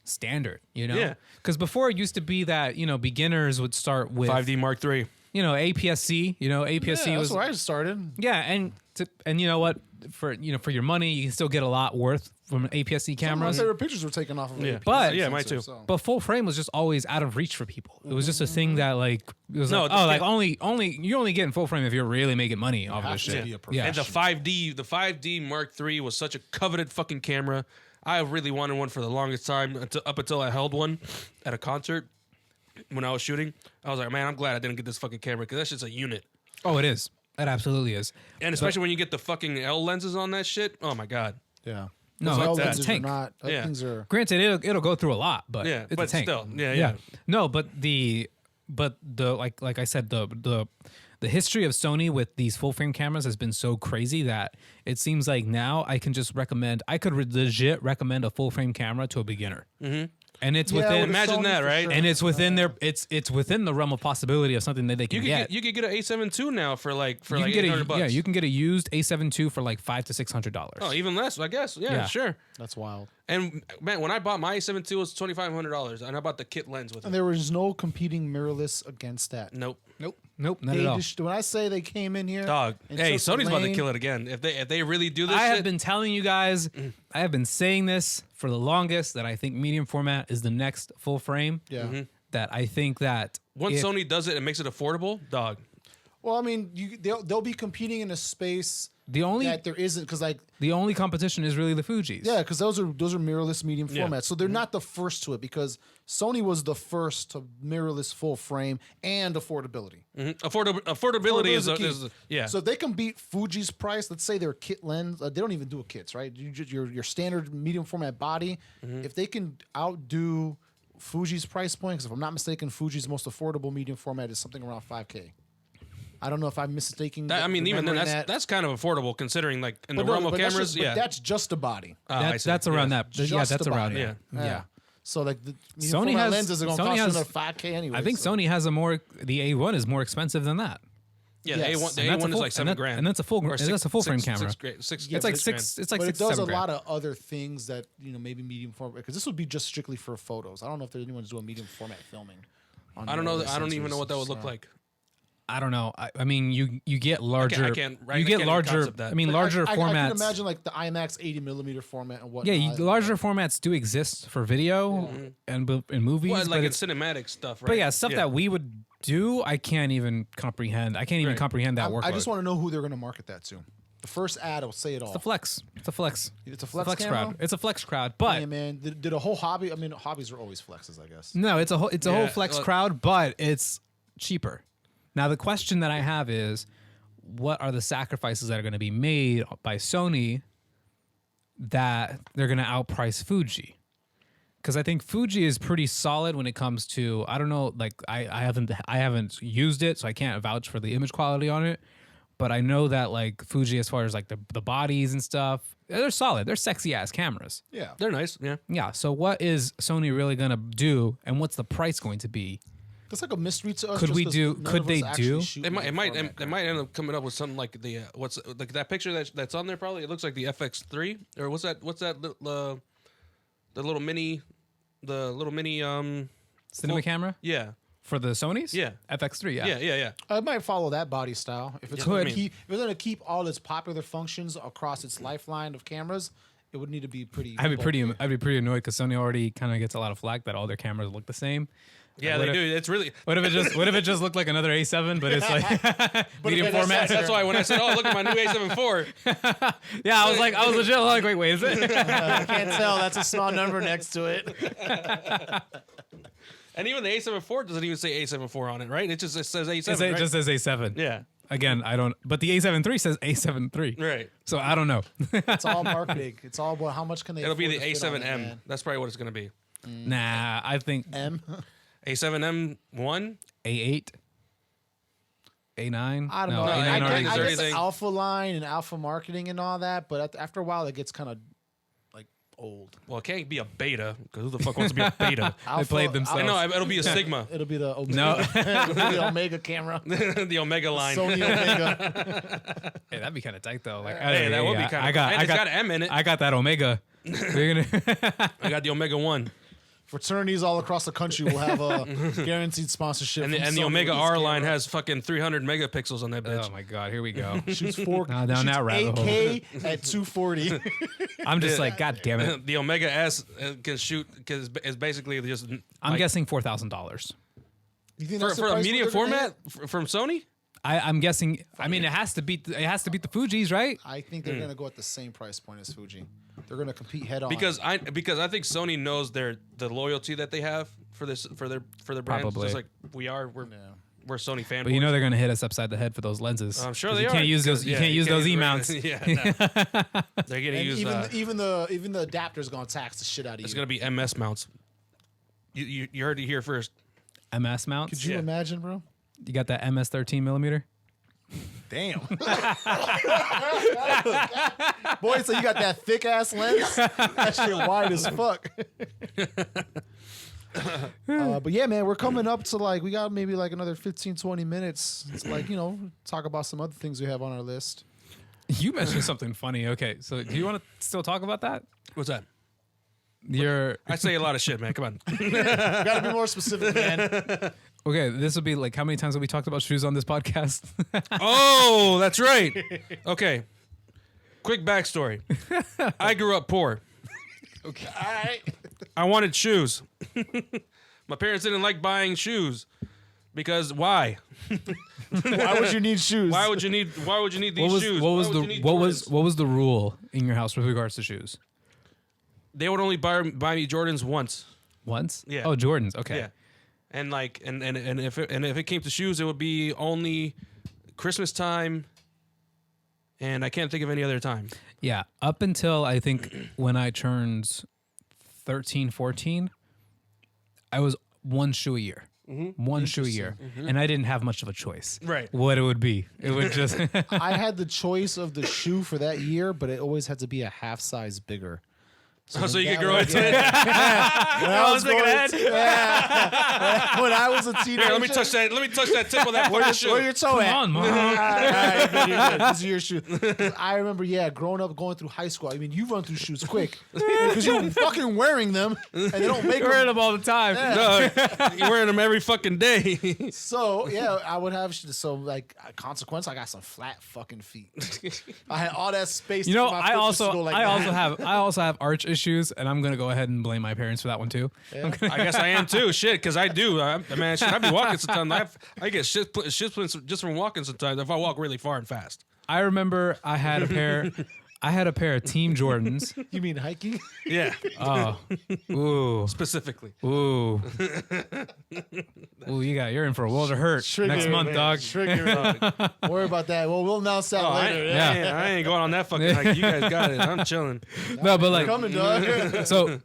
standard. You know, Yeah. Because before it used to be that beginners would start with 5D Mark III. APS-C. APS-C Yeah, was that's where I started. yeah, and you know what, for your money, you can still get a lot worth from APS-C My cameras. favorite pictures were taken off of Yeah. it. But- Yeah, mine too. But full frame was just always out of reach for people. It was just a thing that like it was No, like, the- oh, like only you're only getting full frame if you're really making money off of have this to shit. be a Yeah. And the 5D Mark III was such a coveted fucking camera. I really wanted one for the longest time up until I held one at a concert when I was shooting. I was like, man, I'm glad I didn't get this fucking camera because that's just a unit. Oh, it is. It absolutely is. And especially when you get the fucking L lenses on that shit. Oh my god. Yeah. No, Those it's a lenses are tank. not. Yeah. Things are. Granted, it'll go through a lot, but Yeah, it's but a tank. still, yeah. No, but the like I said, the history of Sony with these full frame cameras has been so crazy that it seems like now I can just recommend. I could legit recommend a full frame camera to a beginner. Mm-hmm. And it's Yeah, within. with Imagine Sony that, for right? sure. And it's within their. It's within the realm of possibility of something that they can get. You could get an A7 II now for like You can get $800. yeah, you can get a used A7 II for like $500 to $600. Oh, even less, I guess. Yeah, Yeah. sure. That's wild. And man, when I bought my A7 II, it was $2,500, and I bought the kit lens with And it. there was no competing mirrorless against that. Nope. Nope, not They at all. when I say they came in here, Dog. and Hey, took the Sony's about to lane- kill it again. If they really do this I shit. have been telling you guys, I have been saying this for the longest that I think medium format is the next full frame. Yeah. That I think that Once if- Sony does it and makes it affordable, dog. Well, I mean, they'll be competing in a space the only that there isn't because the only competition is really the Fujis. yeah, because those are mirrorless medium Yeah. formats. So they're not the first to it because Sony was the first to mirrorless full frame and affordability. Affordability is, the key. yeah. So if they can beat Fuji's price, let's say their kit lens, they don't even do kits, right? Your standard medium format body. Mm-hmm. If they can outdo Fuji's price point, because if I'm not mistaken, Fuji's most affordable medium format is something around 5K. I don't know if I'm mistaking. I mean, even then, that's kind of affordable considering, like, in the realm of cameras. But that's just a body. That's around that. Yeah, that's around it. Yeah. So like the Sony has lenses are going to cost another 5K anyway. I think Sony has the A1 is more expensive than that. Yeah, Yes. the A1 is like $7,000. And that's a full frame camera. It's like six. It's like but six. it does a $7,000. lot of other things that maybe medium format, because this would be just strictly for photos. I don't know if there's anyone doing medium format filming. I don't know. I don't even know what that would look like. I don't know. I mean, you get larger. You get larger. I mean, But larger formats. I can imagine like the IMAX 80mm format and whatnot. Yeah, larger formats do exist for video and in movies, Well, like but it's cinematic stuff, right? But yeah, stuff that we would do, I can't even comprehend. I can't even comprehend that workload. I just want to know who they're going to market that to. The first ad will say it all. It's a flex. It's a flex. It's a flex camera? crowd. It's a flex crowd. But yeah, man, did a whole hobby? I mean, hobbies are always flexes, I guess. no, it's a whole flex crowd, but it's cheaper. Now the question that I have is, what are the sacrifices that are going to be made by Sony that they're going to outprice Fuji? Because I think Fuji is pretty solid when it comes to, I don't know, like I haven't used it, so I can't vouch for the image quality on it. But I know that like Fuji, as far as like the bodies and stuff, they're solid. They're sexy ass cameras. Yeah, they're nice. Yeah. Yeah. So what is Sony really gonna do, and what's the price going to be? That's like a mystery to us. Could we do? Could they do? It might end up coming up with something like the what's like that picture that's on there. Probably it looks like the FX3 or what's that? The little mini cinema camera. Yeah. For the Sonys? Yeah. FX3, yeah. Yeah. I might follow that body style. If it's going to keep all its popular functions across its lifeline of cameras, it would need to be pretty. I'd be pretty annoyed because Sony already kind of gets a lot of flack that all their cameras look the same. Yeah, they do. It's really. What if it just looked like another A7, but it's like medium format? That's why when I said, "Oh, look at my new A7 IV," yeah, I was legit like, wait, is it? I can't tell. That's a small number next to it. And even the A7 IV doesn't even say A7 IV on it, right? It just says A7. It just says A7. Yeah. Again, I don't. But the A7 III says A7 III. Right. So I don't know. It's all marketing. It's all about how much can they. It'll be the afford to fit on A7M. it, man. That's probably what it's going to be. Nah, I think M. A7M1. A8. A9. I don't know. No, I A9 guess anything. alpha line and alpha marketing and all that, but after a while, it gets kind of like old. Well, it can't be a beta because who the fuck wants to be a beta? They played themselves. No, it'll be a Sigma. It'll be the Omega. No. It'll be the Omega camera. The Omega line. Sony Omega. Hey, that'd be kind of tight though. Like, Hey, that would be kind of. I got got an M in it. I got that Omega. We're gonna. I got the Omega 1. Fraternities all across the country will have a guaranteed sponsorship. And from the Sony Omega with this R camera. line has fucking 300 megapixels on that bitch. Oh my god, here we go. Shoots 4 Down that rabbit hole. 8K at 240. I'm just like, god damn it. The Omega S can shoot because it's basically just. I'm guessing $4,000. You think for that's the a price medium they're gonna format hit? from Sony. I'm guessing. I mean, it has to beat the Fuji's, right? I think they're gonna go at the same price point as Fuji. They're gonna compete head on. Because I think Sony knows the loyalty that they have for their brand. Probably. Just like we're Sony fanboys. But you know they're gonna hit us upside the head for those lenses. I'm sure 'Cause they you are. Can't use those. You can't use those E mounts. Yeah, no. They're gonna and use. even the adapter's gonna tax the shit out of you. It's gonna be MS mounts. You heard it here first. MS mounts. Could you Yeah. imagine, bro? You got that MS 13 millimeter. Damn. Boy, so you got that thick ass lens? That shit wide as fuck. But yeah, man, we're coming up to we got maybe another 15, 20 minutes. It's talk about some other things we have on our list. You mentioned something funny. Okay, so do you want to still talk about that? What's that? I say a lot of shit, man. Come on. Gotta be more specific, man. Okay, this would be like how many times have we talked about shoes on this podcast? Oh, that's right. Okay. Quick backstory. I grew up poor. Okay. All right. I wanted shoes. My parents didn't like buying shoes because why? Why would you need shoes? Why would you need these shoes? What was Why would you need what Jordans? was the rule in your house with regards to shoes? They would only buy me Jordans once. Once? Yeah. Oh, Jordans. Okay. Yeah. And if it came to shoes, it would be only Christmas time, and I can't think of any other time. Yeah. Up until I think when I turned 13, 14, I was one shoe a year. One shoe a year. And I didn't have much of a choice. Right. What it would be. It would just I had the choice of the shoe for that year, but it always had to be a half size bigger. So you could that grow way- into it. I was thinking going ahead. to- when I was a teenager. Here, let me touch that. Let me touch that tip of that fucking shoe. Where your toe at? on, mom. All right, then you're good. This is your shoe. 'Cause I remember, growing up, going through high school. I mean, you run through shoes quick because you're fucking wearing them, and they don't make Wearing them. them all the time. No, you're wearing them every fucking day. So I would have like a consequence. I got some flat fucking feet. I had all that space. You know, for my I foot just also to go like I that. also have arch issues, and I'm gonna go ahead and blame my parents for that one too. I guess I am too. Shit, because I do. Man, shit, I be walking sometimes. I get shit splints just from walking sometimes if I walk really far and fast. I remember I had a pair of Team Jordans. You mean hiking? Yeah, Oh, ooh, specifically. ooh, ooh! You're in for a world of hurt next month, man. dog. Trigger. Worry about that. Well, we'll announce that later. I ain't going on that fucking hike. You guys got it. I'm chilling. No, but like, Coming, dog. so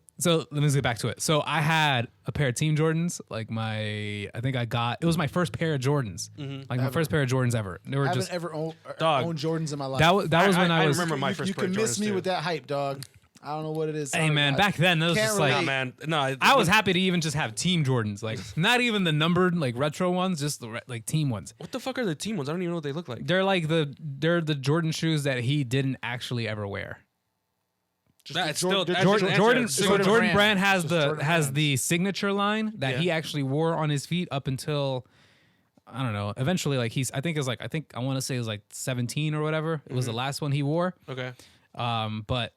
let me get back to it. So I had a pair of Team Jordans. Like it was my first pair of Jordans. Like my first pair of Jordans ever. They were I haven't just ever owned Dog. Jordans in my life. that was when I was. remember my you, first you pair of can miss Jordans, me too. with that hype, dog. I don't know what it is. Hey Sorry, man, guys. back then that was Can't just relate. like Nah, man. No, I was happy to even just have Team Jordans, like not even the numbered like retro ones, just the like team ones. What the fuck are the team ones? I don't even know what they look like. They're like they're the Jordan shoes that he didn't actually ever wear. That's Jordan- still the that's Jordan an Jordan answer. so Jordan Jordan brand. brand has Just the Jordan has brands. the signature line that Yeah. he actually wore on his feet up until I don't know. Eventually, like I think I want to say it was like 17 or whatever. It was the last one he wore. Okay. But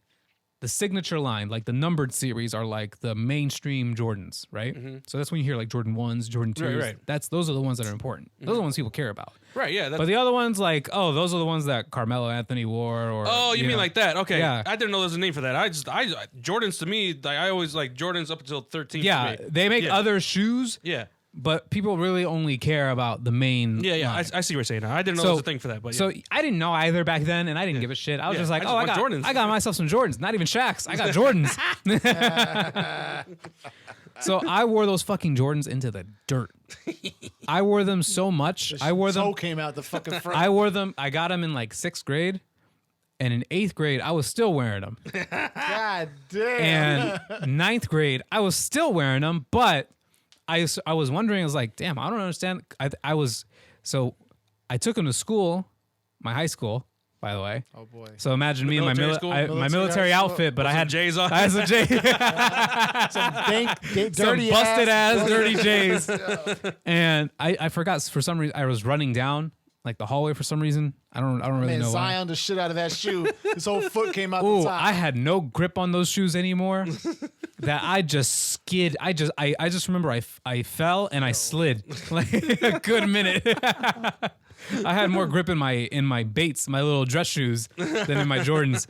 the signature line, like the numbered series, are like the mainstream Jordans, right? So that's when you hear like Jordan 1s, Jordan 2s. Right. Those are the ones that are important. Those are the ones people care about. Right. Yeah. That's, But the other ones, like, those are the ones that Carmelo Anthony wore. Or oh, you mean know. like that? Okay. Yeah. I didn't know there was a name for that. Jordans to me, like I always like Jordans up until 13. Yeah, For me. they make Yeah. other shoes, Yeah. but people really only care about the main. Yeah. Yeah. line. I see what you're saying now. I didn't know there was a thing for that. But yeah. So I didn't know either back then, and I didn't give a shit. I was Yeah, just like, I just I want got Jordans. I got myself some Jordans, not even Shaq's. I got Jordans. So I wore those fucking Jordans into the dirt. I wore them so much. I wore them. Toe came out the fucking front. I wore them. I got them in like 6th grade, and in 8th grade I was still wearing them. God damn. And 9th grade I was still wearing them, but I was wondering. I was like, damn, I don't understand. I took them to school, my high school, by the way. Oh boy. So imagine me in my military school? my Military military school? outfit, but I some had J's on? I had some J, Some some dirty busted ass, ass dirty J's, and I forgot for some reason I was running down like the hallway for some reason. I don't really Man, know why. Zion the shit out of that shoe. His whole foot came out Ooh, the top. I had no grip on those shoes anymore. That I just skid. I just remember I fell and I slid like a good minute. I had more grip in my Bates, my little dress shoes, than in my Jordans.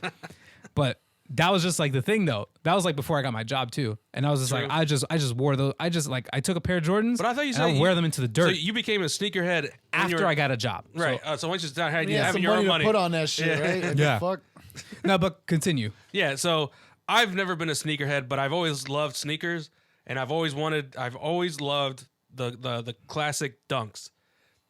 But that was just like the thing though. That was like before I got my job too. And I was just True. like, I just wore those. I took a pair of Jordans. But I thought you and said I would wear them into the So dirt you became a sneakerhead after I got a job. right. So once you start having, He had having some your own money money. to put on that shit, Yeah. right? Like, Yeah. Fuck. No, but continue. Yeah, so I've never been a sneakerhead, but I've always loved sneakers, and I've always loved the classic Dunks.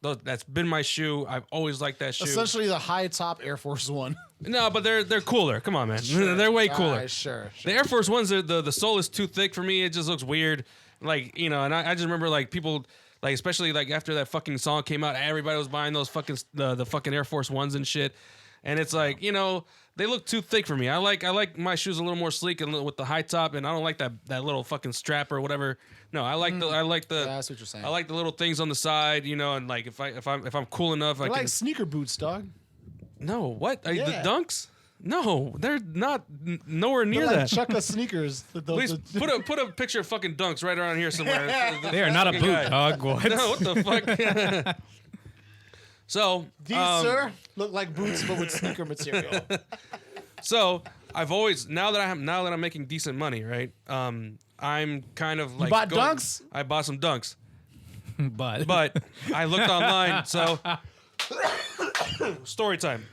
That's been my shoe. I've always liked that shoe. Essentially the high top Air Force One. No, but they're cooler. Come on, man. They're way cooler. All right, sure. The Air Force Ones, the sole is too thick for me. It just looks weird. Like, and I just remember like people, like especially like after that fucking song came out, everybody was buying those fucking the fucking Air Force Ones and shit. And it's like, they look too thick for me. I like my shoes a little more sleek and with the high top, and I don't like that little fucking strap or whatever. No, I like the Yeah, that's what you're saying. I like the little things on the side, and like if I'm cool enough, I I can. like sneaker boots, dog. No, what? The Yeah. Dunks? No, they're not nowhere near They're like that. Chukka sneakers. Please put a picture of fucking Dunks right around here somewhere. They are not a fucking boot, guy. dog. What? No, what the fuck? So, These, sir, look like boots, but with sneaker material. so I've always now that I'm making decent money, right? I'm kind of like bought Dunks? I bought some Dunks, but I looked online. So, story time.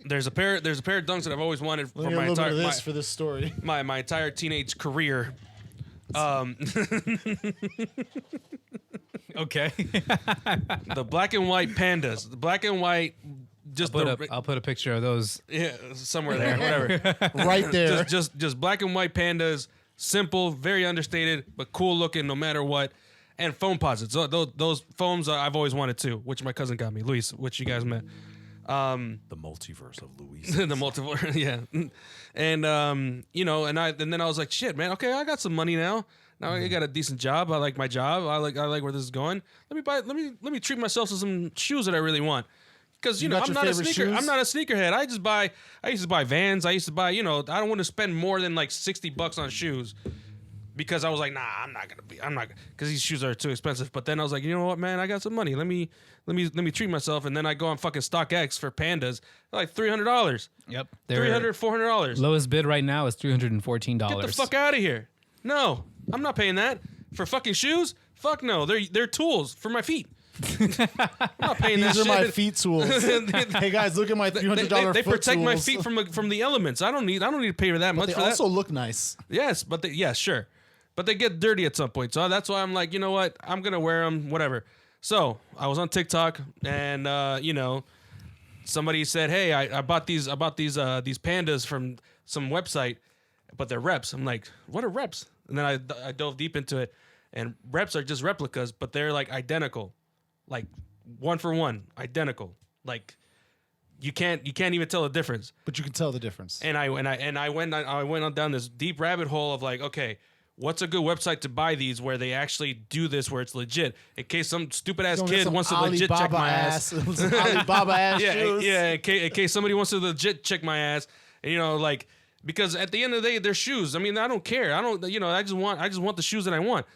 There's a pair of Dunks that I've always wanted for Let me get my a little bit entire of this for this story. my entire teenage career. Okay. The black and white pandas. The black and white. Just I'll put a picture of those. Yeah, somewhere there, whatever. Right there. Just black and white pandas. Simple, very understated, but cool looking no matter what. And foam posits. Those foams I've always wanted too, which my cousin got me, Luis, which you guys met. The multiverse of Luis. The multiverse, yeah. And and then I was like, shit, man. Okay, I got some money now. Now I got a decent job. I like my job. I like where this is going. Let me treat myself to some shoes that I really want. Because I'm not a sneaker. Shoes? I'm not a sneakerhead. I used to buy Vans. I used to buy. I don't want to spend more than like $60 on shoes. Because I was like, nah, I'm not because these shoes are too expensive. But then I was like, you know what, man, I got some money. Let me treat myself. And then I go on fucking StockX for pandas, like $300. Yep. $400. Lowest bid right now is $314. Get the fuck out of here. No, I'm not paying that for fucking shoes. Fuck no, they're tools for my feet. I'm not paying that These are shit. my feet tools. Hey guys, look at my $300 They foot protect my tools. feet from the elements. I don't need to pay for that much They for also that. look nice. Yes, but sure. But they get dirty at some point. So that's why I'm like, you know what? I'm going to wear them, whatever. So I was on TikTok and, somebody said, hey, I bought these pandas from some website, but they're reps. I'm like, what are reps? And then I dove deep into it. And reps are just replicas, but they're like identical. Like one for one, identical. Like you can't even tell the difference. But you can tell the difference. And I went on down this deep rabbit hole of like, okay, what's a good website to buy these where they actually do this, where it's legit, in case some stupid ass Don't get kid some wants to legit check my ass. Some Alibaba ass shoes. Yeah. In case somebody wants to legit check my ass, and like because at the end of the day, they're shoes. I mean, I don't care. I don't. I just want the shoes that I want.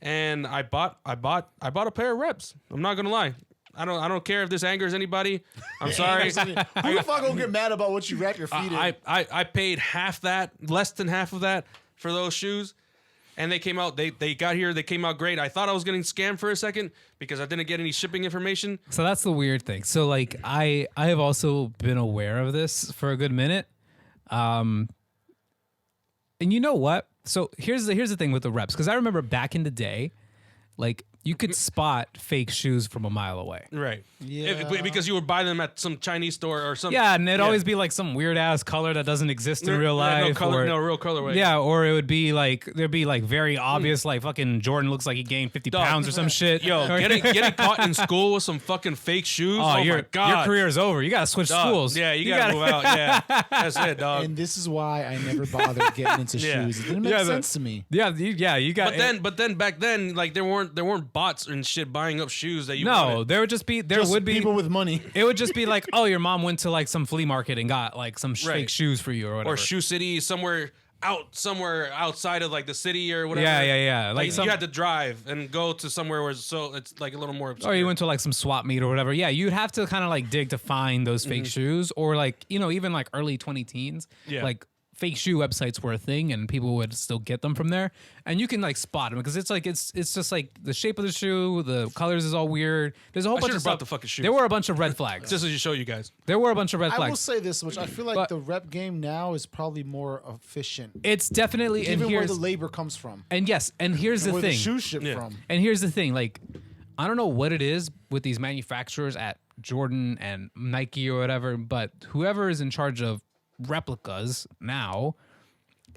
And I bought a pair of reps. I'm not gonna lie. I don't care if this angers anybody. I'm sorry. Who the fuck gonna get mad about what you wrap your feet in? I paid less than half of that for those shoes. And they came out, they got here, they came out great. I thought I was getting scammed for a second because I didn't get any shipping information. So that's the weird thing. So like I have also been aware of this for a good minute. And you know what? So here's the thing with the reps, because I remember back in the day, like you could spot fake shoes from a mile away. Right. Yeah. Because you would buy them at some Chinese store or something. Yeah, and it'd always be like some weird ass color that doesn't exist in real life. No real colorway. Yeah, or it would be like there'd be like very obvious, like fucking Jordan looks like he gained 50 pounds or some shit. Yo, getting caught in school with some fucking fake shoes. Oh your my god, your career's over. You gotta switch Dog. schools. Yeah, you gotta move out. Yeah, that's it, dog. And this is why I never bothered getting into Yeah. shoes. It didn't make sense to me. Yeah, you got. But then back then, like there weren't bots and shit buying up shoes that you no, wanted. there would just be Just would be people with money. It would just be like, oh, your mom went to like some flea market and got like some fake shoes for you or whatever. Or Shoe City somewhere outside of like the city or whatever. Yeah. Like you had to drive and go to somewhere where it's like a little more obscure. Or you went to like some swap meet or whatever. Yeah, you'd have to kind of like dig to find those fake shoes, or like even like early 2010s. Yeah. Like fake shoe websites were a thing, and people would still get them from there, and you can like spot them because it's like it's just like the shape of the shoe, the colors is all weird. There's a whole bunch of brought stuff. the fucking shoes. There were a bunch of red flags. Just to show you guys. There were a bunch of red I will flags. say this, which I feel like But- the rep game now is probably more efficient. It's definitely and Even where here's the labor comes from. and yes, and here's the Where thing. the shoes ship Yeah. from. And here's the thing, like, I don't know what it is with these manufacturers at Jordan and Nike or whatever, but whoever is in charge of replicas now,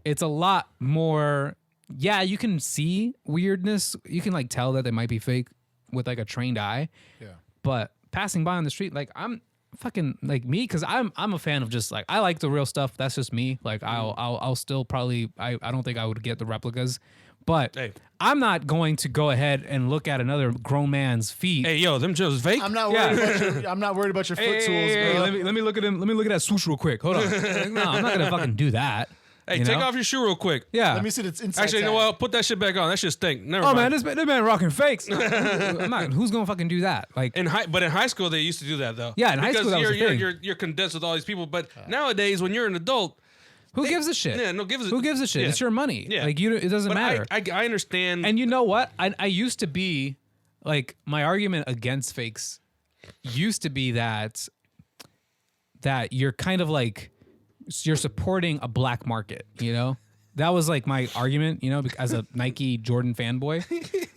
it's a lot more. Yeah, you can see weirdness. You can like tell that they might be fake with like a trained eye. Yeah. But passing by on the street, like I'm fucking like me, because I'm a fan of just like I like the real stuff. That's just me. Like I'll still probably I don't think I would get the replicas. But Hey. I'm not going to go ahead and look at another grown man's feet. Hey, yo, them shoes fake. I'm not worried about your foot tools, Hey, bro. let me look at him. Let me look at that swoosh real quick. Hold on. No, I'm not gonna fucking do that. Hey, you take know? off your shoe real quick. Yeah. Let me see the inside. Actually, you know tag. what? Put that shit back on. That shit stink. Never Oh mind. man, this man rocking fakes. I'm not. Who's gonna fucking do that? Like, But in high school, they used to do that though. Yeah, in high school, that was you're, a thing. you're condensed with all these people. But nowadays, when you're an adult, who gives a shit? yeah, no gives. Who gives a shit? Yeah. It's your money. Yeah. Like it doesn't But matter. I understand. And you know what? I used to be like my argument against fakes used to be that you're kind of like you're supporting a black market, you know? that was like my argument, as a Nike Jordan fanboy,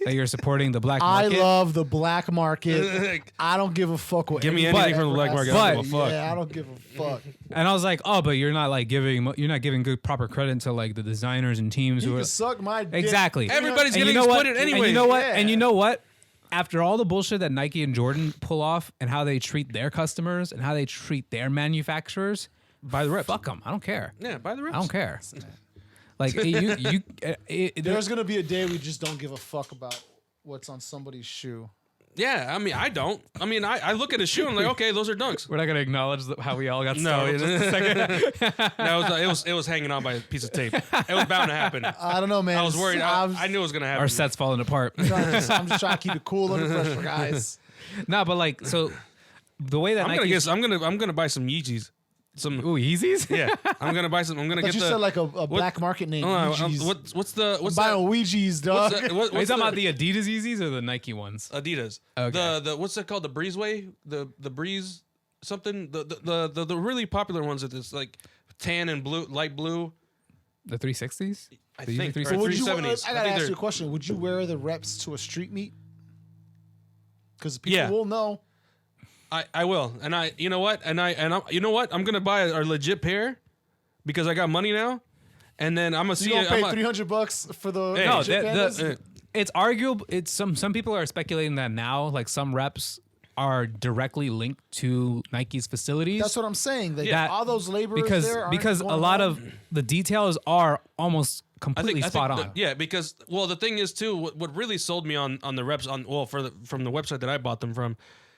that you're supporting the black market. I love the black market. I don't give a fuck what. Give me anybody anything from the black ever market. has I to don't say. give a fuck. Yeah, I don't give a fuck. And I was like, oh, but you're not giving good proper credit to like the designers and teams You who can are suck my dick. exactly. Everybody's And getting you know what? exploited anyway. And you know what? Yeah. And you know what? After all the bullshit that Nike and Jordan pull off and how they treat their customers and how they treat their manufacturers, By the reps. fuck them. I don't care. Yeah, by the reps. I don't care. Like There's gonna be a day we just don't give a fuck about what's on somebody's shoe. Yeah, I mean, I don't. I mean, I look at a shoe and I'm like, okay, those are dunks. we're not gonna acknowledge how we all got No, started. no, it was hanging on by a piece of tape. It was bound to happen. I don't know, man. I was worried. I knew it was gonna happen. Our set's falling apart. I'm just trying to keep it cool under pressure, guys. No, but like so, the way that Nike, I'm gonna buy some Yeezys. Some ooh Yeezys. yeah. I'm gonna buy some. I'm gonna But get you the. said like a black market name. Ouija's. What's the what's Buying that? Ouija's, dog. What's Are you talking about the Adidas Yeezys or the Nike ones? Adidas? Okay. The what's that called? The Breezeway? The Breeze something? The really popular ones that is like tan and blue, light blue. The 360s. I The think. Yeezy Or 360s? Would you, 370s. I I gotta think ask they're- you a question. Would you wear the reps to a street meet? Because people Yeah. will know. I will, and you know what, you know what, I'm gonna buy a legit pair because I got money now, and then I'm gonna see You it. gonna pay $300 for the Hey, No, legit pandas? it's arguable. It's some people are speculating that now, like some reps are directly linked to Nike's facilities. That's what I'm saying. That Yeah. all those laborers because there aren't because a going lot home. of the details are almost completely spot on. Yeah, because the thing is too, what really sold me on the reps from the website that I bought them from,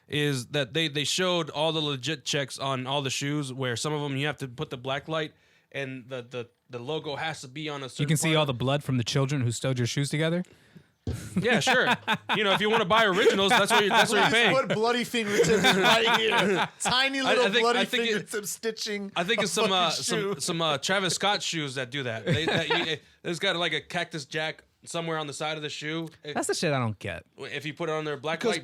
is that they showed all the legit checks on all the shoes, where some of them you have to put the black light and the logo has to be on a certain You can see part. all the blood from the children who stowed your shoes together. Yeah, sure. If you want to buy originals, that's what you're paying. Put bloody fingertips right here. Tiny little I think it- fingertip stitching. I think it's a fucking shoe. some Travis Scott shoes that do that. There's got like a Cactus Jack somewhere on the side of the shoe. That's the shit I don't get. If you put it on their black Because light,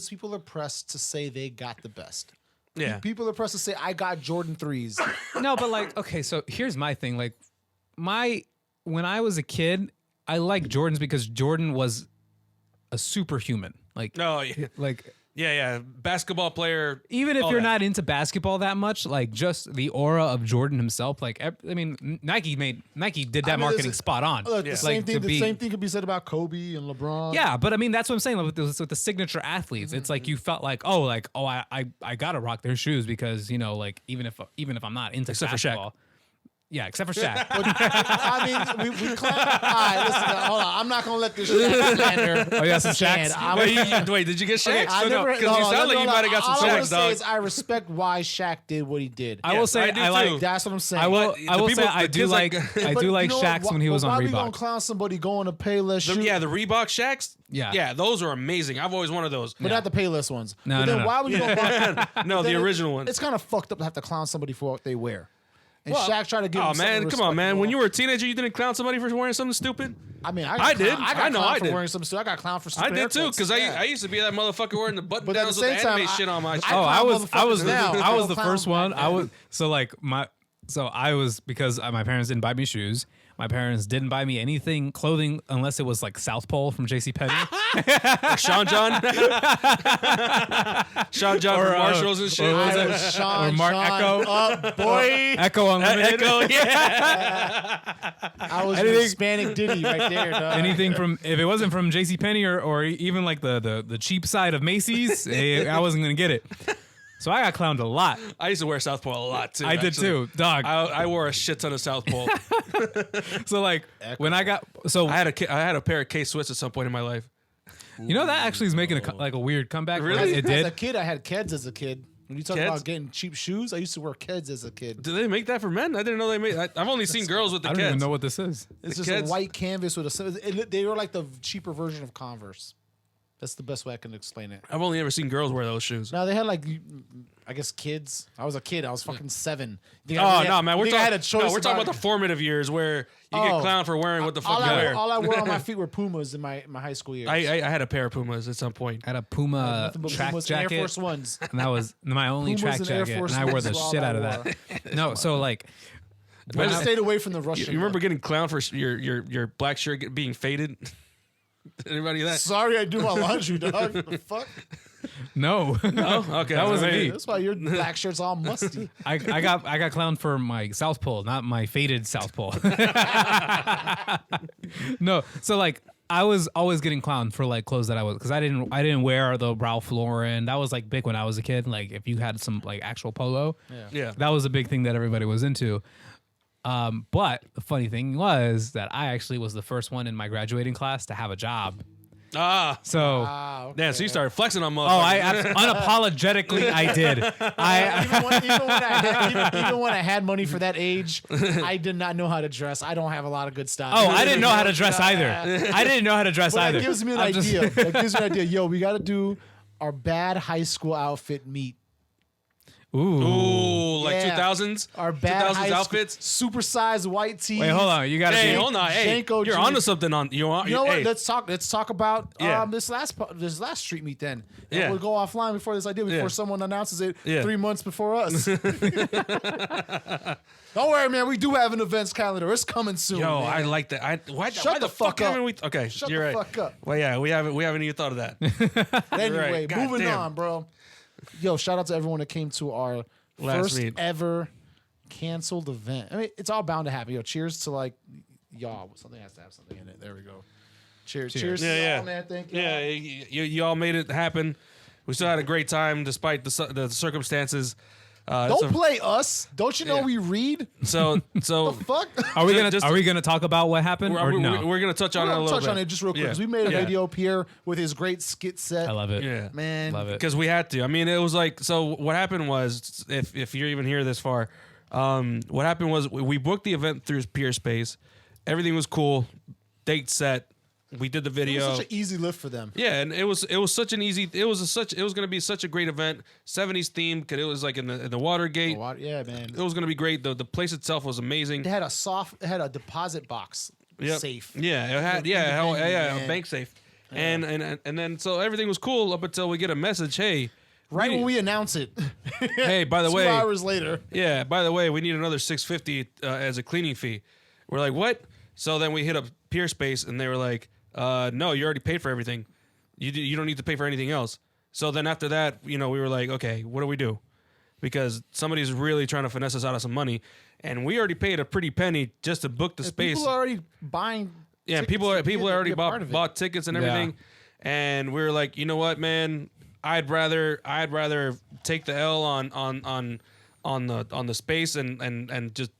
people are pressed to say they got the best. yeah. People are pressed to say I got Jordan 3s. No, but like, okay, so here's my thing. Like, when I was a kid, I liked Jordans because Jordan was a superhuman. Like, No, yeah, like yeah. Basketball player. even if all you're that. not into basketball that much, like just the aura of Jordan himself. Like, I mean, Nike did that marketing spot on. Look, the Yeah. same Like, thing. to The be- same thing could be said about Kobe and LeBron. Yeah, but I mean that's what I'm saying. Like, with the signature athletes, it's like you felt like, I gotta rock their shoes because like even if I'm not into Except for Shaq. basketball. Yeah, except for Shaq. I mean, we clown. All right, listen. Hold on. I'm not gonna let this Shaq slander. Oh, yeah, some stand. Shaqs. Wait, did you get Shaq? I never. Because you sound like you might have got some all I wanna Shaqs, say dog. is I respect why Shaq did what he did. I will say I do I like. too. That's what I'm saying. I will. But I will the say people- I the do kids like. like- I But do like you know Shaqs what? when he was why on we gonna Reebok. clown somebody going to Payless shoes? Yeah, the Reebok Shaqs. Yeah. those are amazing. I've always wanted those. But not the Payless ones. No, but no, then no. why would you go No, the then original ones. It's kind of fucked up to have to clown somebody for what they wear. And Shaq tried to give Oh him man, something come on, man. respectable. When you were a teenager, you didn't clown somebody for wearing something stupid. I mean, I did. I got I know clowned I for did. wearing some stuff. I got clowned for I stupid did too, haircuts. because Yeah. I used to be that motherfucker wearing the button But at the downs with same the time, anime shit on my I shit. Oh, I clown was motherfuckers now. I was I the don't first clown one. back I then. was so I was because my parents didn't buy me shoes. My parents didn't buy me anything clothing unless it was like South Pole from JCPenney. Sean John, Sean John from Marshalls and shit. or what was I it? was Sean, Or Mark Sean, Echo. up, boy. Echo Unlimited. Echo, yeah. I was your Anything- Hispanic Diddy right there, dog. Anything from if it wasn't from JCPenney or even like the cheap side of Macy's, I wasn't gonna get it. So I got clowned a lot. I used to wear South Pole a lot too. I did actually. too, dog. I wore a shit ton of South Pole. So like when I got I had a pair of K Swiss at some point in my life. that actually is making a weird comeback. Really? It As a did. kid, I had Keds as a kid. When you talk Keds? about getting cheap shoes, I used to wear Keds as a kid. Do they make that for men? I didn't know they made. I've only seen girls with the I don't even kids. know what this is. It's The just Keds? a white canvas with they were like the cheaper version of Converse. That's the best way I can explain it. I've only ever seen girls wear those shoes. Now they had like, I guess kids. I was a kid. I was fucking 7. Oh no, man! We're I had a talking. choice. We're talking about the formative years where you get clowned for wearing what the fuck all you wear. I wore on my feet were Pumas in my high school years. I had a pair of Pumas at some point. I had a Puma Nothing but track Pumas and Air jacket. Force Ones. And that was my only Pumas track and Air jacket, Force and I wore the Ones is all shit I out of wore. that. No, so like I just stayed away from the Russian. You remember getting clowned for your black shirt being faded? Anybody that? Sorry, I do my laundry, dog. The fuck? No. No? Okay. That wasn't me. That's why your black shirt's all musty. I got clowned for my South Pole, not my faded South Pole. No, so like I was always getting clowned for like clothes that I was because I didn't wear the Ralph Lauren. That was like big when I was a kid. Like if you had some like actual polo, Yeah. that was a big thing that everybody was into. But the funny thing was that I actually was the first one in my graduating class to have a job. So Okay. Yeah, so you started flexing on motherfuckers. Oh, unapologetically I did. Even when I had money for that age, I did not know how to dress. I don't have a lot of good style. I didn't know how to dress either. I didn't know how to dress But either. that gives me an I'm just- idea. That gives me an idea. Yo, we got to do our bad high school outfit meet. Ooh, like Yeah. 2000s? Our bad 2000s high outfits? Supersized white tees. Wait, hold on. You gotta Hey, be. hold on. Hey, Janko you're jeans. onto something on you. You know Hey, what? Let's talk about Yeah. this last street meet then. And Yeah. we'll go offline before this idea before Yeah. someone announces it Yeah. 3 months before us. Don't worry, man. We do have an events calendar. It's coming soon. Yo, man. I like that. Why Shut the the fuck up. haven't we? Okay, Shut you're the right. fuck up. Well, yeah, we haven't even thought of that. Anyway, right. God moving damn. on, bro. Yo, shout out to everyone that came to our Last first meet. ever canceled event. I mean, it's all bound to happen. Yo, cheers to like y'all. Something has to have something in it. There we go. Cheers. Cheers. to Yeah. y'all, man. Thank you. Yeah, you all made it happen. We still had a great time despite the circumstances. Don't play us. Don't you know Yeah. we read? So Fuck. Are we Just- gonna talk about what happened or no? we're gonna touch on We're it a gonna little touch bit. on it just real quick Yeah. because we made a Yeah. video, Pierre, with his great skit set. I love it. Yeah. Man, Love it. Because we had to. I mean, it was like, so what happened was, if you're even here this far, what happened was we booked the event through Pierre Space. Everything was cool. Date set. We did the It video. was such an easy lift for them. Yeah, and it was such an easy. It was gonna be such a great event. 70s themed because it was like in the Watergate. Yeah, man. It was gonna be great. The place itself was amazing. It had a deposit box Yep. safe. Yeah, it had Man. a bank safe. And then so everything was cool up until we get a message. Hey, Right when we announce it, hey, by the 2 way, hours later. yeah, by the way, we need another $650 as a cleaning fee. We're like, what? So then we hit up Pierre Space and they were like, no, you already paid for everything. You don't need to pay for anything else. So then after that, we were like, okay, what do we do? Because somebody's really trying to finesse us out of some money, and we already paid a pretty penny just to book the space. People are already buying. Yeah, tickets people to be already a part of it. bought tickets and everything, and we were like, you know what, man, I'd rather take the L on the space and just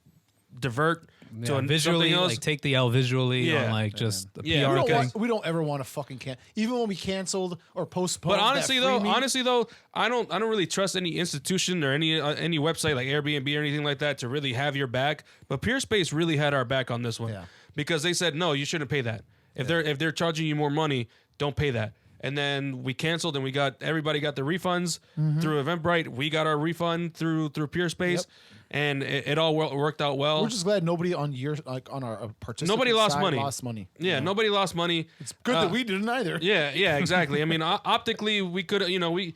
divert to Yeah, a, visually, something else. like take the L visually Yeah. on like just the Yeah. PR thing. We don't ever want to fucking even when we canceled or postponed. But honestly that free meet, though, I don't really trust any institution or any website like Airbnb or anything like that to really have your back. But PeerSpace really had our back on this one because they said no, you shouldn't pay that. If they're charging you more money, don't pay that. And then we canceled and everybody got the refunds through Eventbrite. We got our refund through PeerSpace, and it all worked out well. we're just glad nobody on our participant Nobody lost side money. Lost money. Yeah, nobody lost money. It's good that we didn't either. Yeah, exactly. I mean, optically, we could, even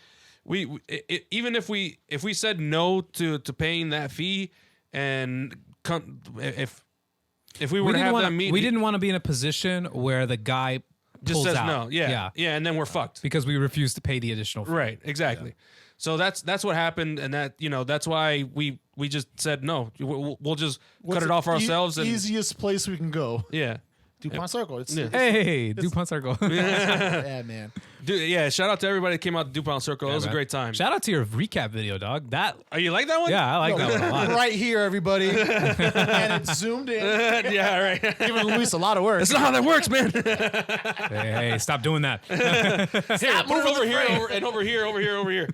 if we said no to paying that fee, and if we were to have that meet, we didn't want to be in a position where the guy just pulls says out. no. Yeah, and then we're fucked. because we refused to pay the additional fee. Right, exactly. So that's what happened, and that's why we just said no. We'll just cut it off ourselves. And easiest place we can go. yeah. DuPont Circle. It's Hey, DuPont Circle. yeah, man. Dude, yeah, shout out to everybody that came out to DuPont Circle. It was a man. great time. Shout out to your recap video, dog. That Oh, you like that one? I like that one a lot. Right here, everybody, and it's zoomed in, Yeah, right. giving Luis a lot of work. That's not how that works, man. Hey, stop doing that. Here, put it moving over the here, frame. over here.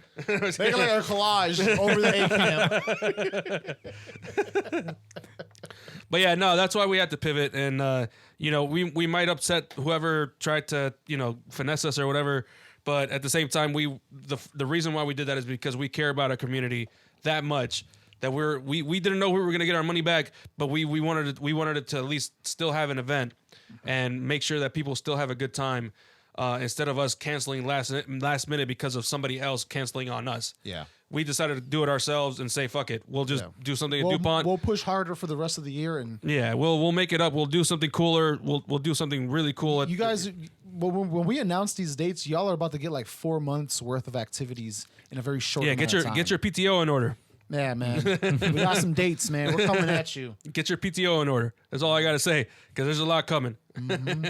Make like a collage over the A-cam. But yeah, no, that's why we had to pivot, and we might upset whoever tried to finesse us or whatever. But at the same time, the reason why we did that is because we care about our community that much that we didn't know we were gonna get our money back, but we wanted it to at least still have an event and make sure that people still have a good time. Instead of us canceling last minute because of somebody else canceling on us. Yeah. we decided to do it ourselves and say fuck it. We'll just do something at DuPont. We'll push harder for the rest of the year, and yeah, we'll make it up. We'll do something cooler. We'll do something really cool. you guys. When we announce these dates, y'all are about to get like 4 months worth of activities in a very short. Yeah, amount of time. get your PTO in order. Yeah, man. We got some dates, man. We're coming at you. Get your PTO in order. That's all I gotta say, because there's a lot coming.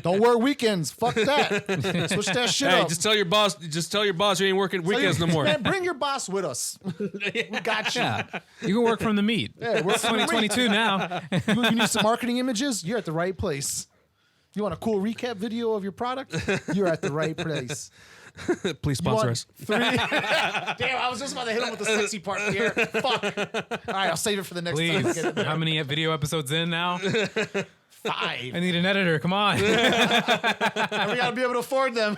Don't work weekends. Fuck that. Switch that shit Hey, up. just tell your boss. Just tell your boss you ain't working weekends no more. Man, bring your boss with us. We got you. Yeah, you can work from the meet. Yeah, we're 2022 now. you need some marketing images? You're at the right place. You want a cool recap video of your product? You're at the right place. Please sponsor us. 3. Damn, I was just about to hit him with the sexy part here. Fuck. All right, I'll save it for the next time. Please. How many video episodes in now? 5. I need an editor. Come on. And we gotta be able to afford them.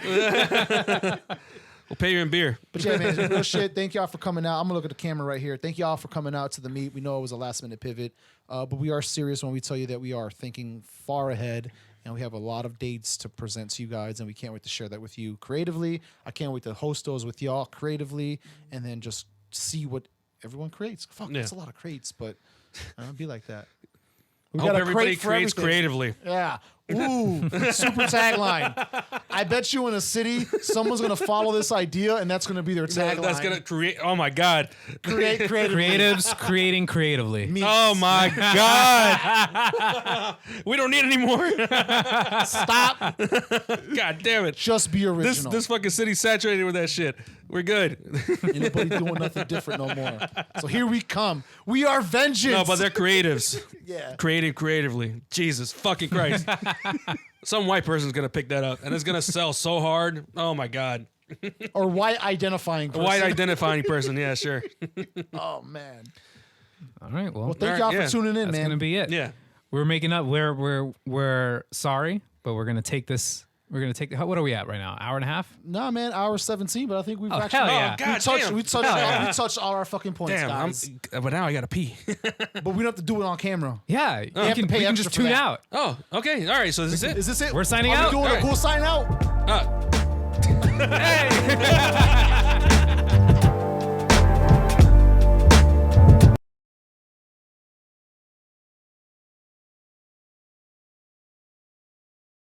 We'll pay you in beer. But yeah, man, real shit. Thank y'all for coming out. I'm gonna look at the camera right here. Thank y'all for coming out to the meet. We know it was a last minute pivot, but we are serious when we tell you that we are thinking far ahead. And we have a lot of dates to present to you guys, and we can't wait to share that with you creatively. I can't wait to host those with y'all creatively, and then just see what everyone creates. Fuck, Yeah. that's a lot of crates, but I'll be like that. We I hope got a everybody crate for creates everything. creatively. Yeah. Ooh, super tagline. I bet you in a city, someone's gonna follow this idea, and that's gonna be their tagline. That's gonna create. Oh my god. create creatively. Creatives creating creatively. Meets. Oh my god. We don't need any more. Stop. God damn it. Just be original. This fucking city's saturated with that shit. We're good. Ain't nobody doing nothing different no more. So here we come. We are vengeance. No, but they're creatives. Yeah. Creating creatively. Jesus fucking Christ. Some white person's gonna pick that up and it's gonna sell so hard. Oh my god. Or white identifying person. White identifying person, yeah, sure. Oh man. All right. Well, Well, thank Alright, y'all yeah. for tuning in, that's man. gonna be it. Yeah. We're making up. We're sorry, but we're gonna take this. We're gonna take. What are we at right now? Hour and a half? Nah, man, hour 17, but I think we've Oh, actually hell yeah. God we touched Hell yeah. we touched all our fucking points, Damn, guys. but now I gotta pee. But we don't have to do it on camera. Yeah. You have to can, pay we can extra just for tune that. out. Oh, okay. All right, so this is it. Is this it? We're signing Are out? we doing Alright. a cool sign out? Hey.